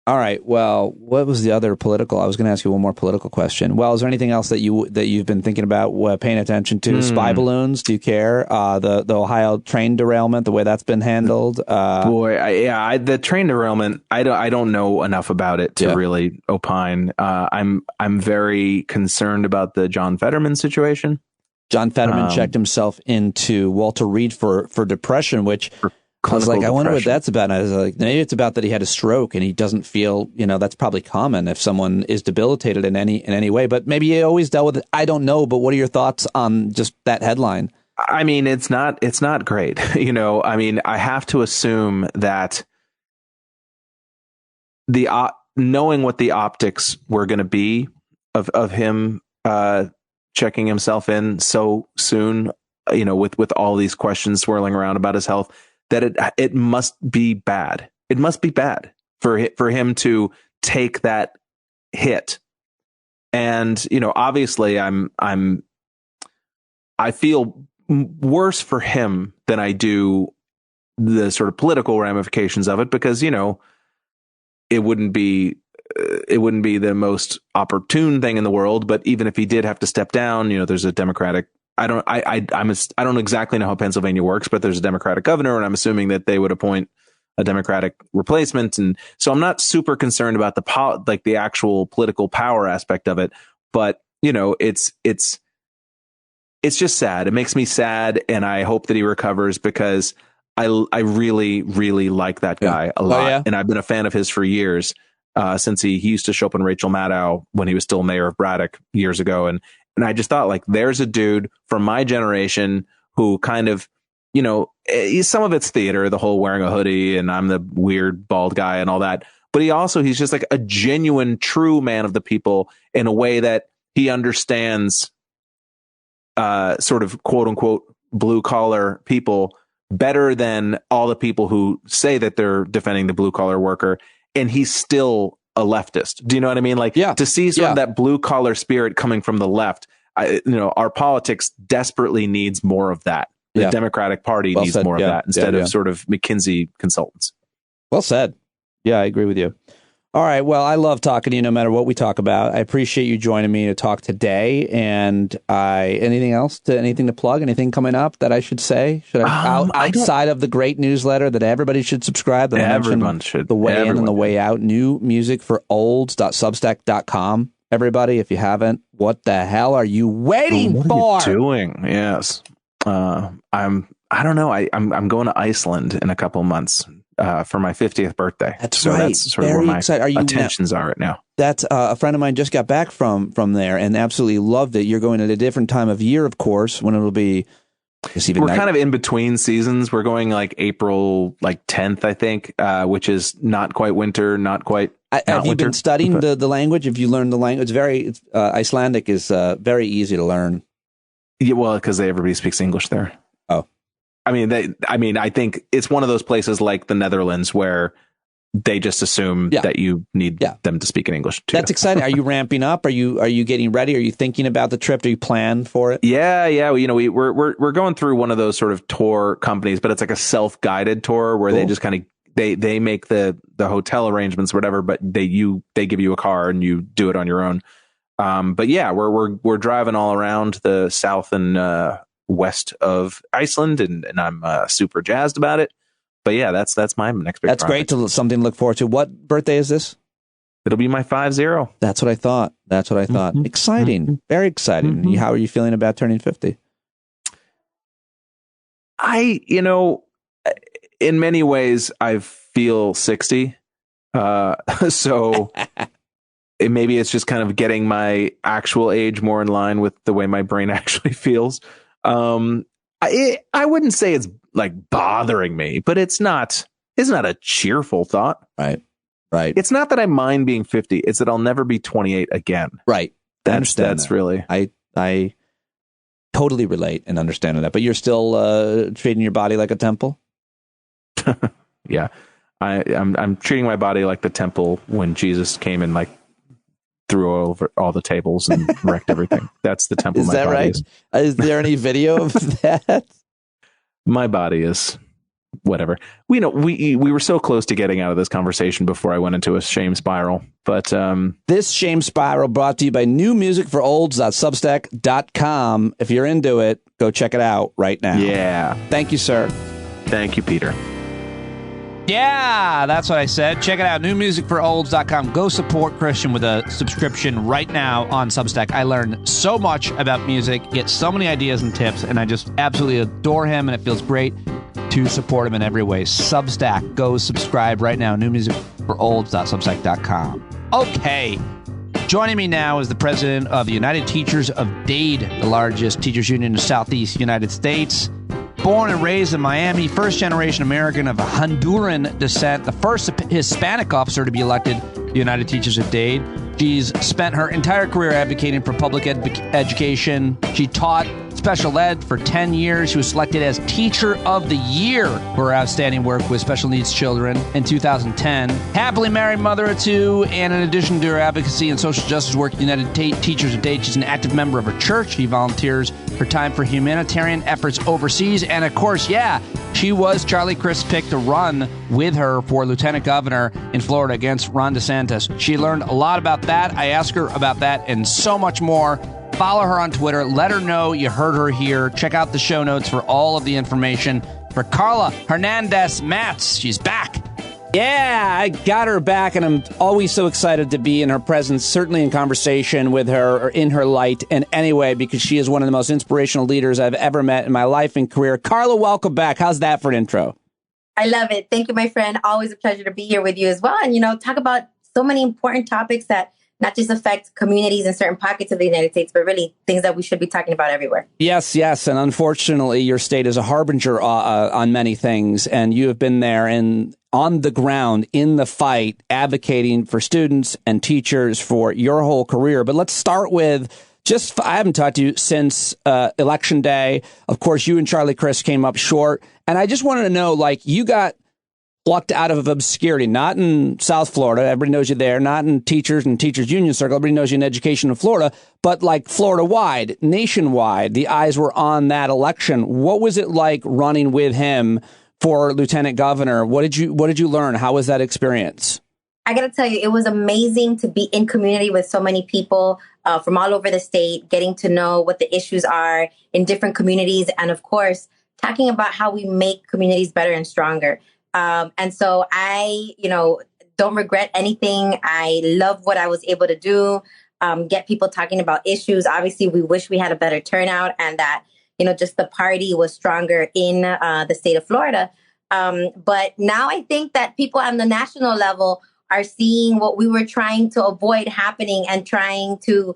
all right. Well, what was the other political? I was going to ask you one more political question. Well, is there anything else that you've been thinking about, paying attention to? Spy balloons? Do you care? The Ohio train derailment, the way that's been handled. The train derailment. I don't know enough about it to really opine. I'm very concerned about the John Fetterman situation. John Fetterman checked himself into Walter Reed for depression, which. I was like, I wonder what that's about. And I was like, maybe it's about that he had a stroke and he doesn't feel, that's probably common if someone is debilitated in any way. But maybe he always dealt with it. I don't know. But what are your thoughts on just that headline? I mean, it's not great. I have to assume that knowing what the optics were going to be of him checking himself in so soon, with all these questions swirling around about his health, that it must be bad. It must be bad for him to take that hit. And, obviously I feel worse for him than I do the sort of political ramifications of it, because, it wouldn't be the most opportune thing in the world. But even if he did have to step down, there's a Democratic, I don't exactly know how Pennsylvania works, but there's a Democratic governor, and I'm assuming that they would appoint a Democratic replacement. And so I'm not super concerned about the actual political power aspect of it. But, it's just sad. It makes me sad. And I hope that he recovers, because I really, really like that guy a lot. And I've been a fan of his for years, since he used to show up on Rachel Maddow when he was still mayor of Braddock years ago. And I just thought, like, there's a dude from my generation who kind of, some of it's theater, the whole wearing a hoodie and I'm the weird bald guy and all that. But he's just like a genuine, true man of the people, in a way that he understands sort of quote unquote blue collar people better than all the people who say that they're defending the blue collar worker. And he's still a leftist. Do you know what I mean? Like, to see sort of that blue collar spirit coming from the left, our politics desperately needs more of that. The Democratic Party needs more of that instead of sort of McKinsey consultants. Well said. Yeah, I agree with you. All right. Well, I love talking to you no matter what we talk about. I appreciate you joining me to talk today. And anything to plug? Anything coming up that I should say? Outside of the great newsletter that everybody should subscribe? That everyone should. The way in and the way out. New music for olds.substack.com. Everybody, if you haven't, what the hell are you waiting for? What are you doing? Yes. I don't know. I'm going to Iceland in a couple months. For my 50th birthday. That's right. That's sort of where my attentions are right now. That's a friend of mine just got back from there and absolutely loved it. You're going at a different time of year, of course, when it'll be. We're kind of in between seasons. We're going like April 10th, I think, which is not quite winter, not quite. Have you been studying the language? Have you learned the language? Icelandic is very easy to learn. Yeah, well, because everybody speaks English there. Oh. I think it's one of those places like the Netherlands where they just assume that you need them to speak in English too. That's exciting. Are you ramping up? Are you getting ready? Are you thinking about the trip? Do you plan for it? Yeah. We're going through one of those sort of tour companies, but it's like a self-guided tour where they just kind of they make the hotel arrangements, whatever, but they give you a car and you do it on your own. But yeah, we're driving all around the south and west of Iceland, and I'm super jazzed about it. But yeah, that's my next big. That's project. Great. Something to look forward to. What birthday is this? It'll be my 50. That's what I thought. Mm-hmm. Exciting. Mm-hmm. Very exciting. Mm-hmm. How are you feeling about turning 50? In many ways, I feel 60. So maybe it's just kind of getting my actual age more in line with the way my brain actually feels. I wouldn't say it's like bothering me, but it's not a cheerful thought. Right. Right. It's not that I mind being 50. It's that I'll never be 28 again. Right. That's really. I totally relate and understand that. But you're still treating your body like a temple? Yeah. I'm treating my body like the temple when Jesus came and like threw over all the tables and wrecked everything. That's the temple. Is my that body right? Is there any video of that? My body is whatever. We were so close to getting out of this conversation before I went into a shame spiral. But this shame spiral brought to you by newmusicforolds.substack.com. If you're into it, go check it out right now. Yeah. Thank you, sir. Thank you, Peter. Yeah, that's what I said. Check it out, newmusicforolds.com. Go support Christian with a subscription right now on Substack. I learned so much about music, get so many ideas and tips, and I just absolutely adore him, and it feels great to support him in every way. Substack, go subscribe right now, newmusicforolds.substack.com. Okay, joining me now is the president of the United Teachers of Dade, the largest teachers union in the Southeast United States. Born and raised in Miami, first-generation American of Honduran descent, the first Hispanic officer to be elected to the United Teachers of Dade. She's spent her entire career advocating for public education. She taught special ed for 10 years. She was selected as Teacher of the Year for her outstanding work with special needs children in 2010. Happily married, mother of two, and in addition to her advocacy and social justice work at United Teachers of Dade, she's an active member of her church. She volunteers her time for humanitarian efforts overseas. And of course, she was Charlie Crist's pick to run with her for lieutenant governor in Florida against Ron DeSantis. She learned a lot about that. I asked her about that and so much more. Follow her on Twitter. Let her know you heard her here. Check out the show notes for all of the information. For Karla Hernandez Matz, she's back. Yeah, I got her back, and I'm always so excited to be in her presence, certainly in conversation with her or in her light in any way, because she is one of the most inspirational leaders I've ever met in my life and career. Karla, welcome back. How's that for an intro? I love it. Thank you, my friend. Always a pleasure to be here with you as well. And, talk about so many important topics that not just affect communities in certain pockets of the United States, but really things that we should be talking about everywhere. Yes. And unfortunately, your state is a harbinger on many things. And you have been there and on the ground in the fight, advocating for students and teachers for your whole career. But let's start with I haven't talked to you since Election Day. Of course, you and Charlie Crist came up short. And I just wanted to know, you got plucked out of obscurity, not in South Florida. Everybody knows you there. Not in teachers and teachers union circle. Everybody knows you in education in Florida, but Florida-wide, nationwide, the eyes were on that election. What was it like running with him for lieutenant governor? What did you learn? How was that experience? I got to tell you, it was amazing to be in community with so many people from all over the state, getting to know what the issues are in different communities. And of course, talking about how we make communities better and stronger. And so I, don't regret anything. I love what I was able to do, get people talking about issues. Obviously, we wish we had a better turnout and that, just the party was stronger in the state of Florida. But now I think that people on the national level are seeing what we were trying to avoid happening and trying to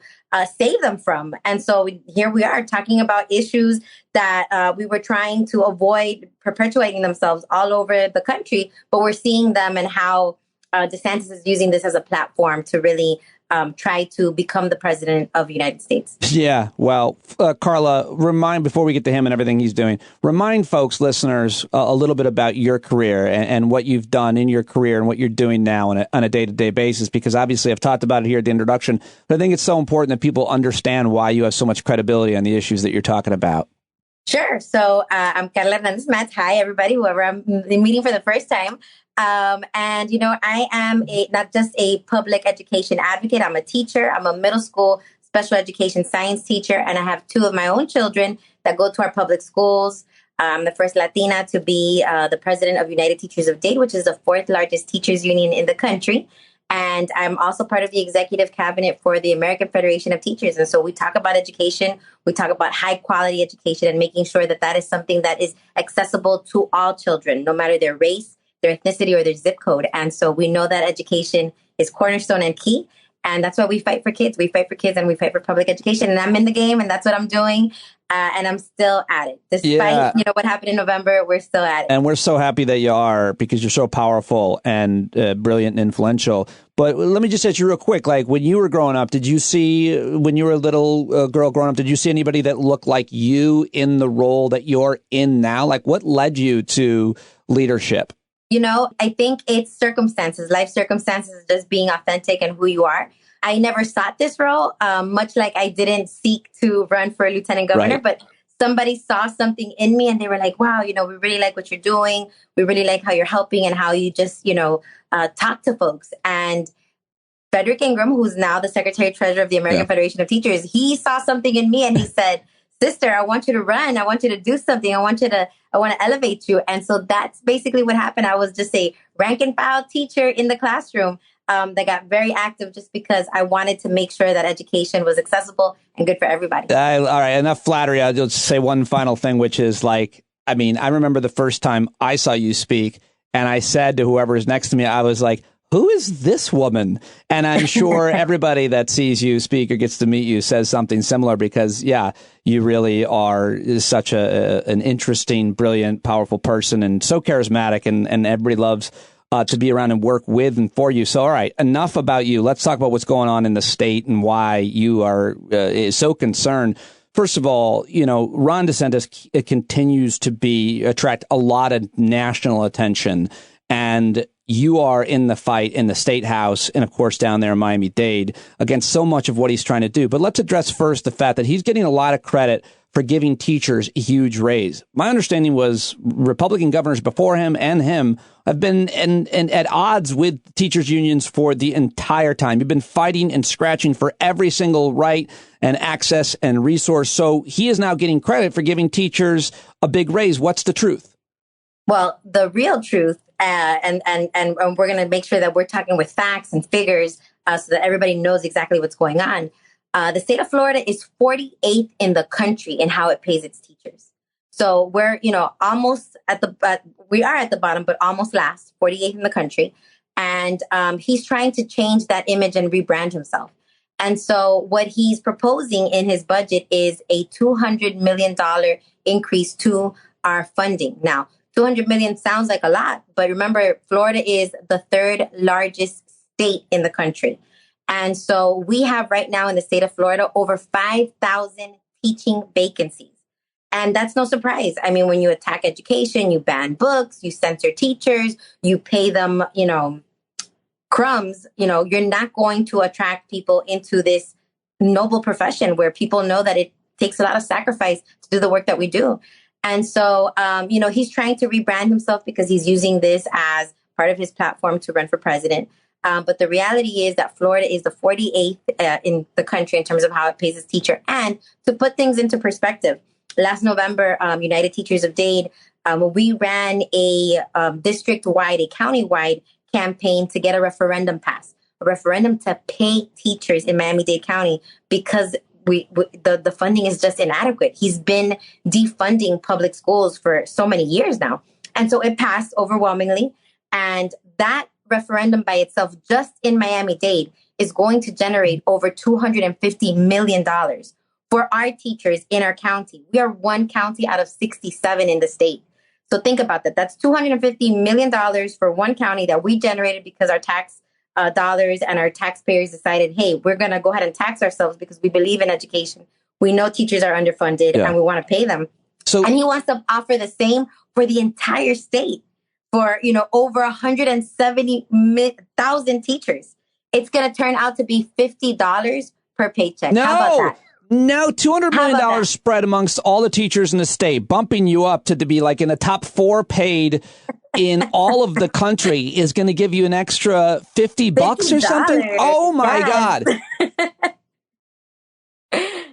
save them from. And so here we are talking about issues that we were trying to avoid perpetuating themselves all over the country, but we're seeing them and how DeSantis is using this as a platform to really try to become the president of the United States. Yeah. Well, Karla, before we get to him and everything he's doing, remind folks, listeners, a little bit about your career and what you've done in your career and what you're doing now on a day-to-day basis, because obviously I've talked about it here at the introduction, but I think it's so important that people understand why you have so much credibility on the issues that you're talking about. Sure. So I'm Karla Hernandez Matz. Hi, everybody, whoever I'm meeting for the first time. I am not just a public education advocate. I'm a teacher. I'm a middle school special education science teacher, and I have two of my own children that go to our public schools. I'm the first Latina to be the president of United Teachers of Dade, which is the fourth largest teachers union in the country. And I'm also part of the executive cabinet for the American Federation of Teachers. And so we talk about education. We talk about high quality education and making sure that is something that is accessible to all children, no matter their race, their ethnicity, or their zip code. And so we know that education is cornerstone and key. And that's why we fight for kids. We fight for kids and we fight for public education. And I'm in the game and that's what I'm doing. And I'm still at it. Despite, what happened in November, we're still at it. And we're so happy that you are, because you're so powerful and brilliant and influential. But let me just ask you real quick, like when you were growing up, did you see, when you were a little girl growing up, did you see anybody that looked like you in the role that you're in now? Like what led you to leadership? I think it's circumstances, life circumstances, just being authentic and who you are. I never sought this role, much like I didn't seek to run for lieutenant governor, right. But somebody saw something in me and they were like, wow, we really like what you're doing. We really like how you're helping and how you just, talk to folks. And Frederick Ingram, who's now the Secretary Treasurer of the American Federation of Teachers, he saw something in me and he said, sister, I want you to run. I want you to do something. I want to elevate you. And so that's basically what happened. I was just a rank and file teacher in the classroom. That got very active just because I wanted to make sure that education was accessible and good for everybody. All right, enough flattery. I'll just say one final thing, which is I remember the first time I saw you speak, and I said to whoever is next to me, I was like, who is this woman? And I'm sure everybody that sees you speak or gets to meet you says something similar because, you really are such an interesting, brilliant, powerful person and so charismatic, and everybody loves to be around and work with and for you. So, all right, enough about you. Let's talk about what's going on in the state and why you are so concerned. First of all, Ron DeSantis continues to attract a lot of national attention, and you are in the fight in the state house and, of course, down there in Miami-Dade against so much of what he's trying to do. But let's address first the fact that he's getting a lot of credit for giving teachers a huge raise. My understanding was Republican governors before him and him have been at odds with teachers unions for the entire time. You've been fighting and scratching for every single right and access and resource. So he is now getting credit for giving teachers a big raise. What's the truth? Well, the real truth, and we're going to make sure that we're talking with facts and figures so that everybody knows exactly what's going on. The state of Florida is 48th in the country in how it pays its teachers. So we're, almost we are at the bottom, but almost last, 48th in the country. And he's trying to change that image and rebrand himself. And so what he's proposing in his budget is a $200 million increase to our funding. Now, $200 million sounds like a lot, but remember, Florida is the third largest state in the country. And so we have right now in the state of Florida over 5,000 teaching vacancies. And that's no surprise. I mean, when you attack education, you ban books, you censor teachers, you pay them, crumbs, you're not going to attract people into this noble profession where people know that it takes a lot of sacrifice to do the work that we do. And so, he's trying to rebrand himself because he's using this as part of his platform to run for president. But the reality is that Florida is the 48th in the country in terms of how it pays its teacher. And to put things into perspective, last November, United Teachers of Dade, we ran a district-wide, a county-wide campaign to get a referendum passed, a referendum to pay teachers in Miami-Dade County because the funding is just inadequate. He's been defunding public schools for so many years now. And so it passed overwhelmingly. And that referendum by itself, just in Miami-Dade, is going to generate over $250 million for our teachers in our county. We are one county out of 67 in the state. So think about that. That's $250 million for one county that we generated because our tax dollars and our taxpayers decided, hey, we're going to go ahead and tax ourselves because we believe in education. We know teachers are underfunded and we want to pay them. And he wants to offer the same for the entire state for, over 170,000 teachers. It's going to turn out to be $50 per paycheck. No. How about that? No, $200 million spread amongst all the teachers in the state, bumping you up to be like in the top 4 paid in all of the country is going to give you an extra $50 or something. Oh my God.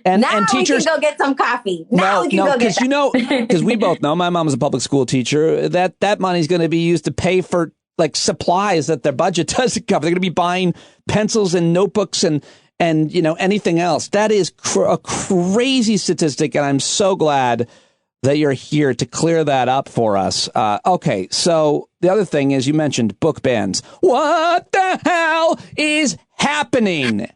And teachers, we can go get some coffee. Because we both know my mom was a public school teacher. That money is going to be used to pay for like supplies that their budget doesn't cover. They're going to be buying pencils and notebooks and anything else. That is a crazy statistic, and I'm so glad that you're here to clear that up for us. Okay, so the other thing is you mentioned book bans. What the hell is happening?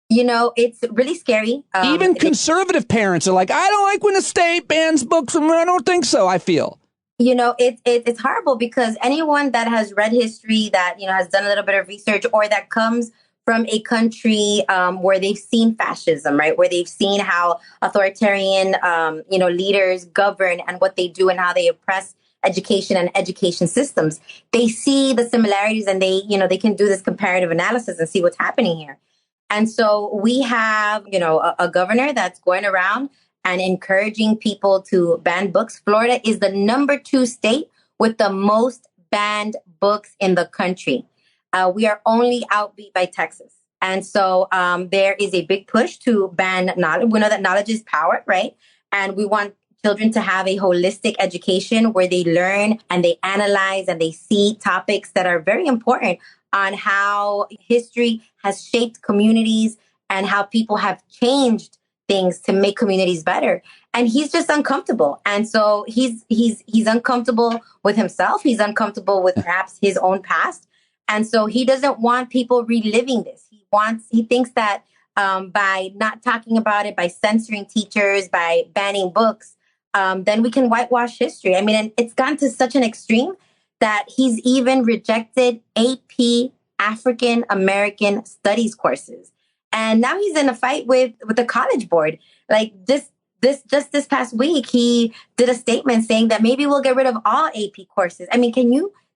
You know, it's really scary. Even conservative parents are like, I don't like when the state bans books. I don't think so, I feel. You know, it's horrible because anyone that has read history, that, you know, has done a little bit of research, or that comes from a country where they've seen fascism, right? Where they've seen how authoritarian, leaders govern and what they do and how they oppress education and education systems. They see the similarities and they can do this comparative analysis and see what's happening here. And so we have, a governor that's going around and encouraging people to ban books. Florida is the number 2 state with the most banned books in the country. We are only outbeat by Texas. And so there is a big push to ban knowledge. We know that knowledge is power, right? And we want children to have a holistic education where they learn and they analyze and they see topics that are very important on how history has shaped communities and how people have changed things to make communities better. And he's just uncomfortable. And so he's uncomfortable with himself. He's uncomfortable with perhaps his own past. And so he doesn't want people reliving this. He thinks that by not talking about it, by censoring teachers, by banning books, then we can whitewash history. I mean, and it's gone to such an extreme that he's even rejected AP African American Studies courses. And now he's in a fight with the College Board. Like this past week, he did a statement saying that maybe we'll get rid of all AP courses. I mean,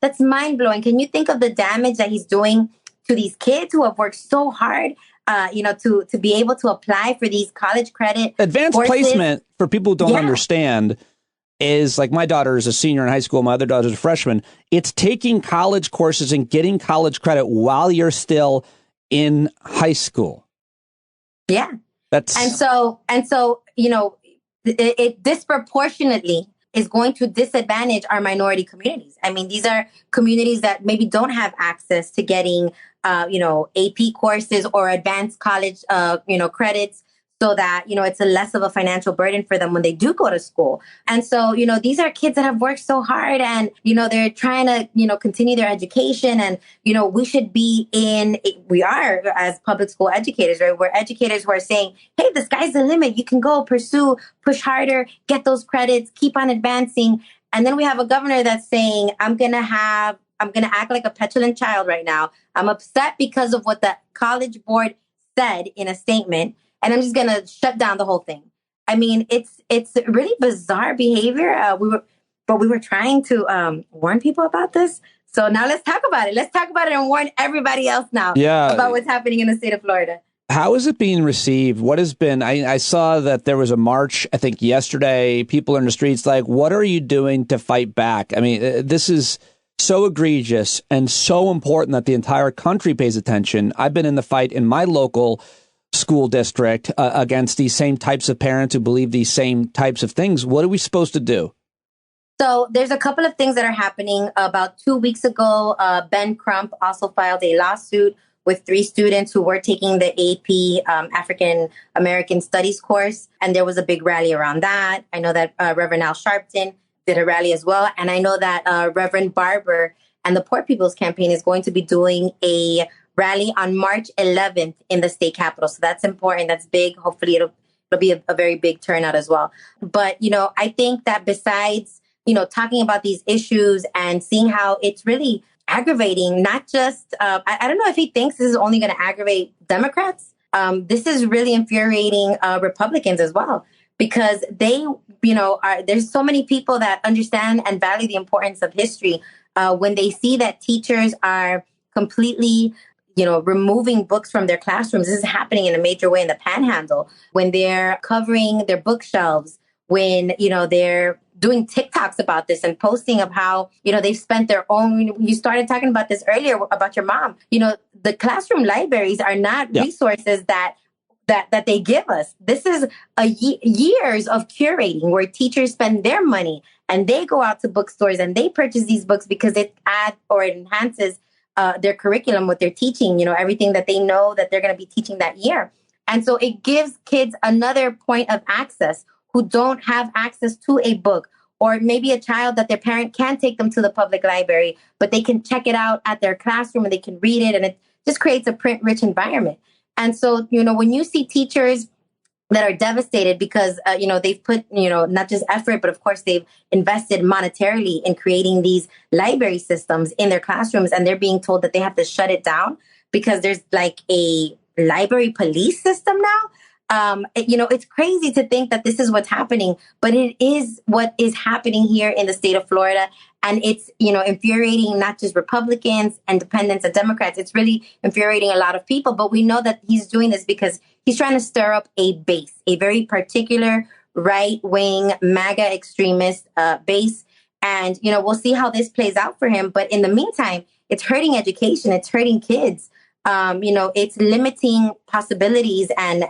that's mind blowing. Can you think of the damage that he's doing to these kids who have worked so hard, to be able to apply for these college credit advanced courses? Placement, for people who don't understand, is like my daughter is a senior in high school. My other daughter is a freshman. It's taking college courses and getting college credit while you're still in high school. Yeah. And so, it disproportionately is going to disadvantage our minority communities. I mean, these are communities that maybe don't have access to getting, AP courses or advanced college, credits, so that, it's a less of a financial burden for them when they do go to school. And so, these are kids that have worked so hard and, they're trying to, continue their education. And, we are as public school educators, right? We're educators who are saying, hey, the sky's the limit. You can go pursue, push harder, get those credits, keep on advancing. And then we have a governor that's saying, I'm going to act like a petulant child right now. I'm upset because of what the College Board said in a statement. And I'm just going to shut down the whole thing. I mean, it's really bizarre behavior. We were trying to warn people about this. So now let's talk about it. Let's talk about it and warn everybody else now about what's happening in the state of Florida. How is it being received? What has been, I saw that there was a march, I think yesterday, people in the streets like, what are you doing to fight back? I mean, this is so egregious and so important that the entire country pays attention. I've been in the fight in my local school district against these same types of parents who believe these same types of things. What are we supposed to do? So there's a couple of things that are happening. About 2 weeks ago, Ben Crump also filed a lawsuit with 3 students who were taking the AP African American Studies course. And there was a big rally around that. I know that Reverend Al Sharpton did a rally as well. And I know that Reverend Barber and the Poor People's Campaign is going to be doing a rally on March 11th in the state capitol. So that's important. That's big. Hopefully it'll be a very big turnout as well. But, I think that besides, talking about these issues and seeing how it's really aggravating, not just, I don't know if he thinks this is only going to aggravate Democrats. This is really infuriating Republicans as well, because they, there's so many people that understand and value the importance of history when they see that teachers are completely removing books from their classrooms. This is happening in a major way in the Panhandle, when they're covering their bookshelves, when, they're doing TikToks about this and posting of how, they've spent their own, you started talking about this earlier about your mom, the classroom libraries are not resources that they give us. This is years of curating where teachers spend their money and they go out to bookstores and they purchase these books because it adds or it enhances their curriculum, what they're teaching, everything that they know that they're going to be teaching that year. And so it gives kids another point of access who don't have access to a book, or maybe a child that their parent can't take them to the public library, but they can check it out at their classroom and they can read it. And just creates a print-rich environment. And so, when you see teachers that are devastated because, they've put, not just effort, but of course they've invested monetarily in creating these library systems in their classrooms, and they're being told that they have to shut it down because there's like a library police system now. It's crazy to think that this is what's happening, but it is what is happening here in the state of Florida. And it's, infuriating not just Republicans, independents, and Democrats. It's really infuriating a lot of people. But we know that he's doing this because he's trying to stir up a base, a very particular right-wing MAGA extremist base. And, we'll see how this plays out for him. But in the meantime, it's hurting education. It's hurting kids. It's limiting possibilities and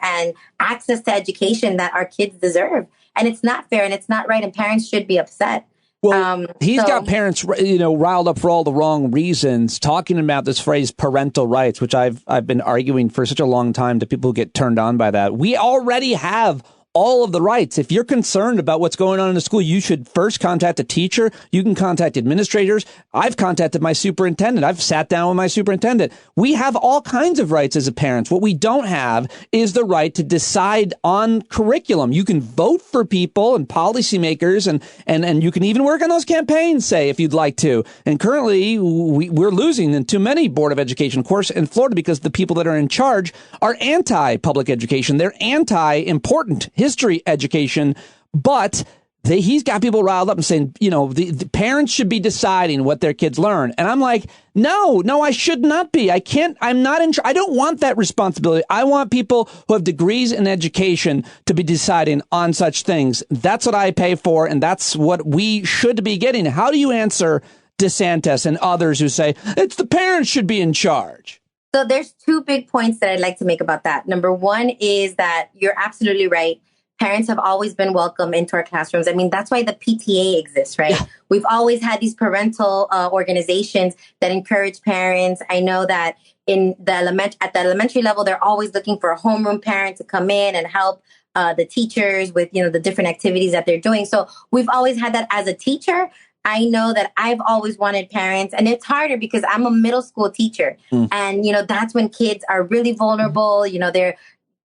access to education that our kids deserve. And it's not fair and it's not right. And parents should be upset. Well, he's got parents, riled up for all the wrong reasons, talking about this phrase parental rights, which I've been arguing for such a long time to people who get turned on by that. We already have all of the rights. If you're concerned about what's going on in the school, you should first contact a teacher. You can contact administrators. I've contacted my superintendent. I've sat down with my superintendent. We have all kinds of rights as a parent. What we don't have is the right to decide on curriculum. You can vote for people and policymakers, and you can even work on those campaigns, say, if you'd like to. And currently, we're losing in too many Board of Education, of course, in Florida, because the people that are in charge are anti-public education. They're anti-important history education, but he's got people riled up and saying, the parents should be deciding what their kids learn. And I'm like, no, I should not be. I don't want that responsibility. I want people who have degrees in education to be deciding on such things. That's what I pay for, and that's what we should be getting. How do you answer DeSantis and others who say it's the parents should be in charge? So there's two big points that I'd like to make about that. Number one is that you're absolutely right. Parents have always been welcome into our classrooms. I mean, that's why the PTA exists, right? Yeah. We've always had these parental organizations that encourage parents. I know that at the elementary level, they're always looking for a homeroom parent to come in and help the teachers with, the different activities that they're doing. So we've always had that. As a teacher, I know that I've always wanted parents, and it's harder because I'm a middle school teacher. And, that's when kids are really vulnerable.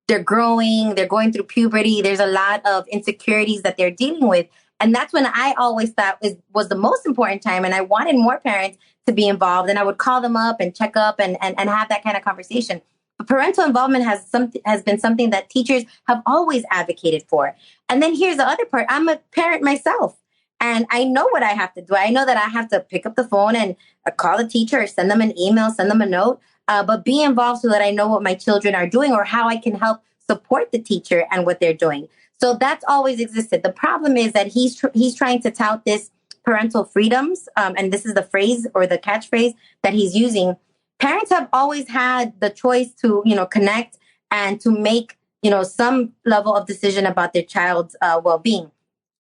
They're growing, they're going through puberty. There's a lot of insecurities that they're dealing with. And that's when I always thought was the most important time. And I wanted more parents to be involved. And I would call them up and check up and have that kind of conversation. But parental involvement has been something that teachers have always advocated for. And then here's the other part. I'm a parent myself. And I know what I have to do. I know that I have to pick up the phone and call the teacher or send them an email, send them a note. But be involved so that I know what my children are doing or how I can help support the teacher and what they're doing. So that's always existed. The problem is that he's trying to tout this parental freedoms. And this is the phrase or the catchphrase that he's using. Parents have always had the choice to, connect and to make, some level of decision about their child's well-being.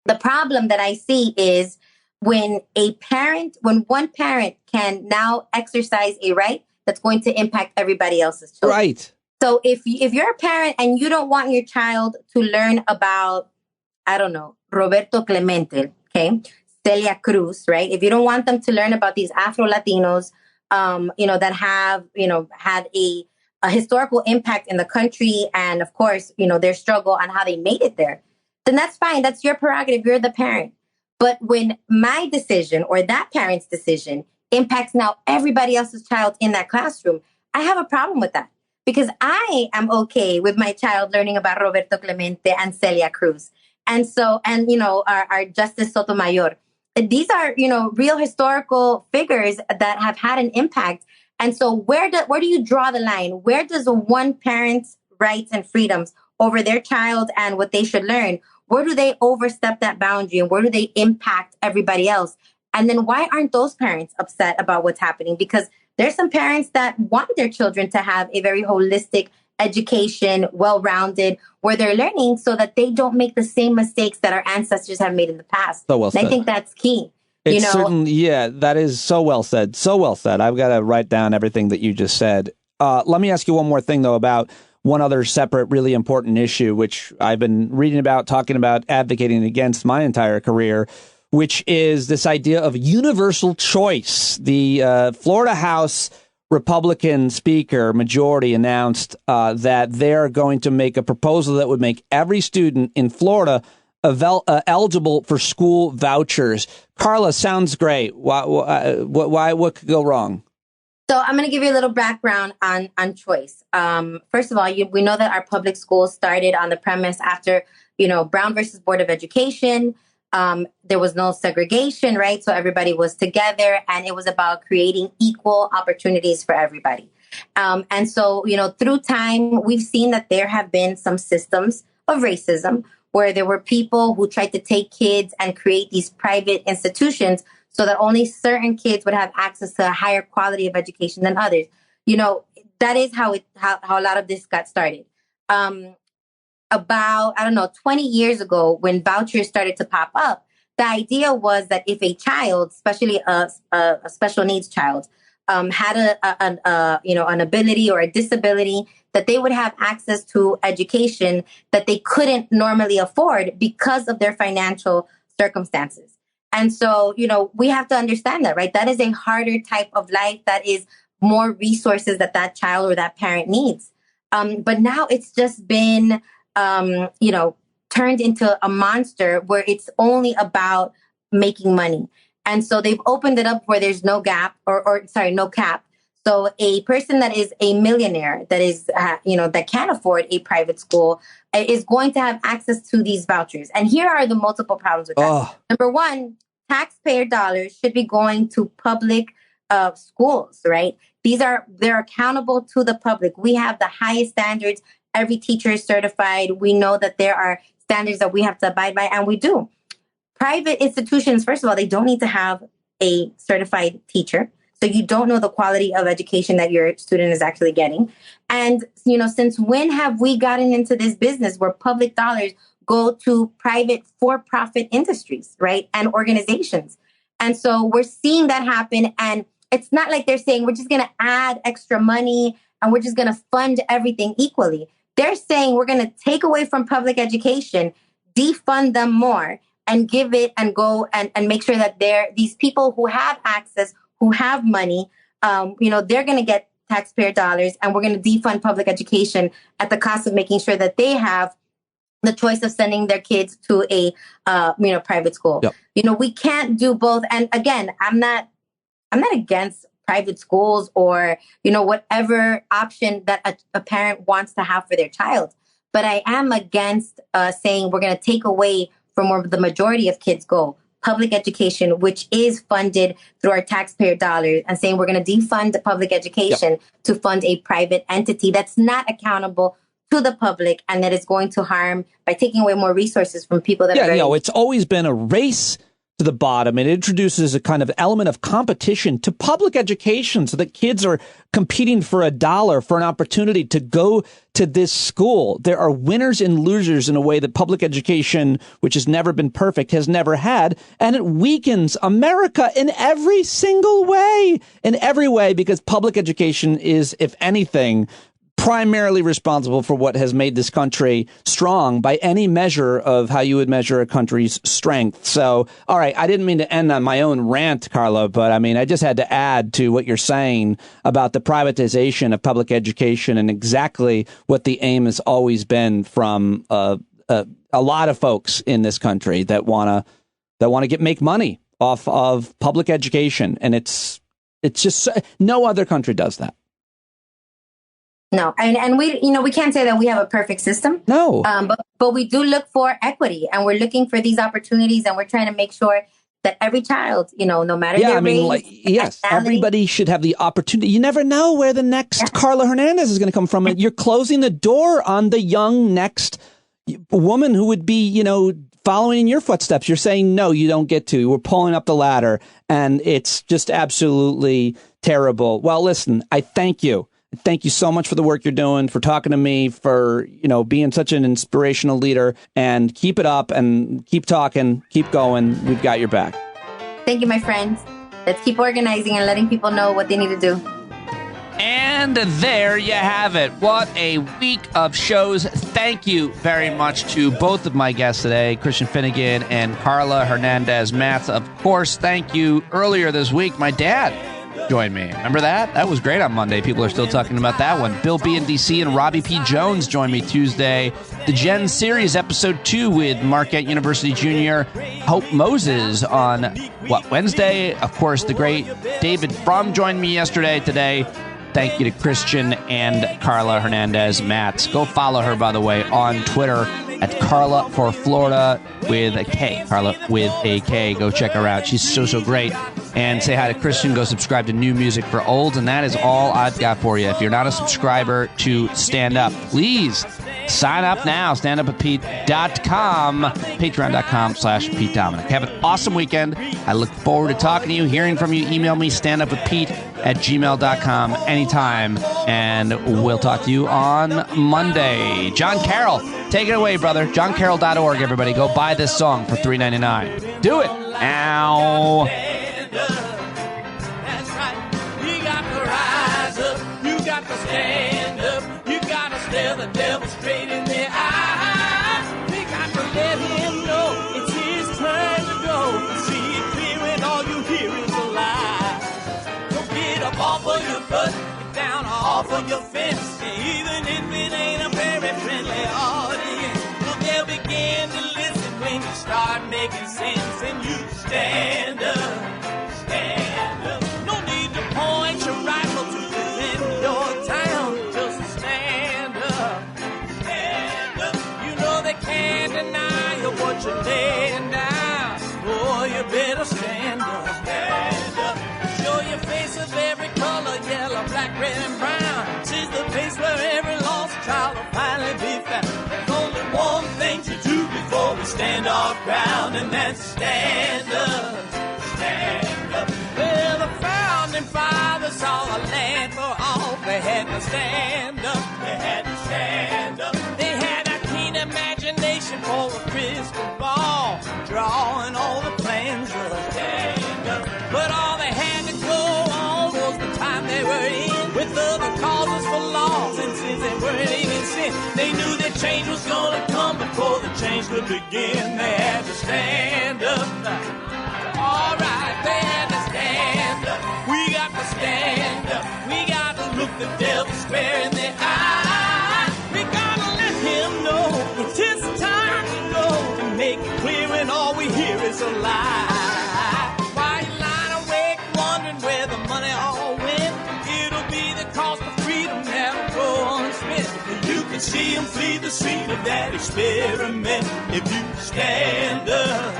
The problem that I see is when one parent can now exercise a right that's going to impact everybody else's children. Right. So if you're a parent and you don't want your child to learn about, I don't know, Roberto Clemente, okay, Celia Cruz, right? If you don't want them to learn about these Afro-Latinos, that have, had a historical impact in the country and, of course, their struggle on how they made it there, then that's fine. That's your prerogative. You're the parent. But when my decision or that parent's decision impacts now everybody else's child in that classroom, I have a problem with that because I am okay with my child learning about Roberto Clemente and Celia Cruz. And so, our Justice Sotomayor. These are, real historical figures that have had an impact. And so where do you draw the line? Where does one parent's rights and freedoms over their child and what they should learn, where do they overstep that boundary and where do they impact everybody else? And then why aren't those parents upset about what's happening? Because there's some parents that want their children to have a very holistic education, well-rounded, where they're learning so that they don't make the same mistakes that our ancestors have made in the past. So well said. I think that's key. That is so well said. So well said. I've got to write down everything that you just said. Let me ask you one more thing, though, about one other separate, really important issue, which I've been reading about, talking about, advocating against my entire career, which is this idea of universal choice. The Florida House Republican speaker majority announced that they're going to make a proposal that would make every student in Florida eligible for school vouchers. Karla, sounds great. What could go wrong? So I'm going to give you a little background on choice. First of all, we know that our public schools started on the premise after, Brown versus Board of Education. There was no segregation, right? So everybody was together, and it was about creating equal opportunities for everybody. And so, through time, we've seen that there have been some systems of racism where there were people who tried to take kids and create these private institutions so that only certain kids would have access to a higher quality of education than others. That is how a lot of this got started. About, 20 years ago, when vouchers started to pop up, the idea was that if a child, especially a special needs child, had an ability or a disability, that they would have access to education that they couldn't normally afford because of their financial circumstances. And so, we have to understand that, right? That is a harder type of life. That is more resources that child or that parent needs. But now it's just been, turned into a monster where it's only about making money. And so they've opened it up where there's no gap no cap. So a person that is a millionaire that is, that can't afford a private school is going to have access to these vouchers. And here are the multiple problems with that. Number one, taxpayer dollars should be going to public schools, right? They're accountable to the public. We have the highest standards. Every teacher is certified. We know that there are standards that we have to abide by, and we do. Private institutions, first of all, they don't need to have a certified teacher. So you don't know the quality of education that your student is actually getting. And, since when have we gotten into this business where public dollars go to private for-profit industries, right? And organizations. And so we're seeing that happen. And it's not like they're saying we're just going to add extra money and we're just going to fund everything equally. They're saying we're going to take away from public education, defund them more, and give it and go and make sure that these people who have access, who have money, they're going to get taxpayer dollars, and we're going to defund public education at the cost of making sure that they have the choice of sending their kids to a private school. Yep. We can't do both. And again, I'm not against private schools or whatever option that a parent wants to have for their child, but I am against saying we're going to take away from where the majority of kids go, public education, which is funded through our taxpayer dollars, and saying we're going to defund the public education to fund a private entity that's not accountable to the public and that is going to harm by taking away more resources from people that are it's always been a race to the bottom. It introduces a kind of element of competition to public education so that kids are competing for a dollar for an opportunity to go to this school. There are winners and losers in a way that public education, which has never been perfect, has never had. And it weakens America in every single way, because public education is, if anything, primarily responsible for what has made this country strong by any measure of how you would measure a country's strength. So, all right, I didn't mean to end on my own rant, Karla, but I just had to add to what you're saying about the privatization of public education and exactly what the aim has always been from a lot of folks in this country that want to make money off of public education. And it's just no other country does that. No, and we can't say that we have a perfect system. No, but we do look for equity, and we're looking for these opportunities, and we're trying to make sure that every child, no matter their race, yes, everybody should have the opportunity. You never know where the next Karla Hernandez is going to come from. You're closing the door on the young next woman who would be, following in your footsteps. You're saying, no, you don't get to. We're pulling up the ladder, and it's just absolutely terrible. Well, listen, I thank you. Thank you so much for the work you're doing, for talking to me, for, being such an inspirational leader, and keep it up and keep talking, keep going. We've got your back. Thank you, my friends. Let's keep organizing and letting people know what they need to do. And there you have it. What a week of shows. Thank you very much to both of my guests today, Christian Finnegan and Karla Hernandez. Matt, of course, thank you. Earlier this week, my dad join me. Remember that? That was great on Monday. People are still talking about that one. Bill B in DC and Robbie P. Jones join me Tuesday. The Gen Series Episode 2 with Marquette University Junior Hope Moses on, Wednesday? Of course, the great David Frum joined me today. Thank you to Christian and Karla Hernandez. Matt, go follow her, by the way, on Twitter at Karla for Florida with a K. Karla with a K. Go check her out. She's so great. And say hi to Christian. Go subscribe to New Music for Olds. And that is all I've got for you. If you're not a subscriber to Stand Up, please sign up now. StandUpWithPete.com. Patreon.com/Pete Dominic. Have an awesome weekend. I look forward to talking to you, hearing from you. Email me, standupwithpete@gmail.com anytime. And we'll talk to you on Monday. John Carroll, take it away, brother. JohnCarroll.org, everybody. Go buy this song for $3.99. Do it. Ow. That's right. You got to rise up. You got to stand up. You got to stare the devil straight in the eye. We got to let him know it's his turn to go. See it clear when all you hear is a lie. Don't get up off of your butt, get down off of your fence. Even if it ain't a very friendly audience, well, they'll begin to listen when you start making sense. And you stand up, stand up. No need to point your rifle to defend your town. Just stand up, stand up. You know they can't deny you what you're laying down. Boy, you better stand up, stand up. Show your face of every color, yellow, black, red, and brown. This the place where every lost child will finally be found. There's only one thing to do before we stand our ground, and that's stand up, stand up. Well, the founding fathers saw a land for all. They had to stand up, they had to stand up. They had a keen imagination for a crystal ball, drawing all the plans of a stand up. But all they had to go on was the time they were in, with other causes for laws, and since they weren't even sin, they knew that change was gonna come before the change could begin. They had to stand up. All right, they had to stand up. We got to stand up. We got to look the devil square in the eye. We gotta let him know it's his time to go, and make it clear when all we hear is a lie. Why you lying awake wondering where the money all went? It'll be the cost of freedom that'll go unspent. You can see him flee the scene of that experiment if you stand up.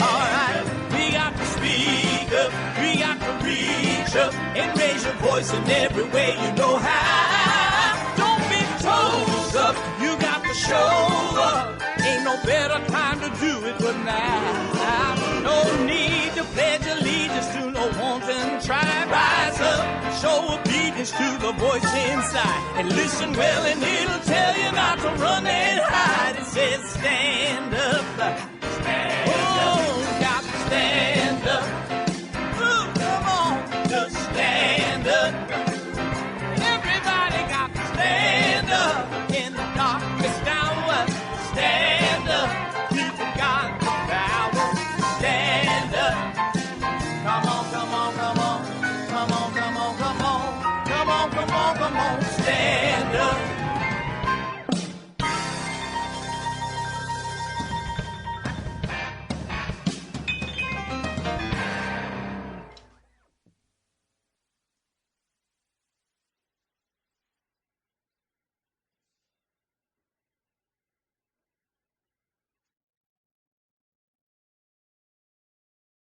All right, we got to speak up. We got to reach up and raise your voice in every way you know how. Don't be toes up. You got to show up. Ain't no better time to do it but now. No need to pledge allegiance to no wanton tribe. Rise up, show obedience to the voice inside, and listen well, and it'll tell you not to run and hide. It says stand up, stand up. Oh, got to stand.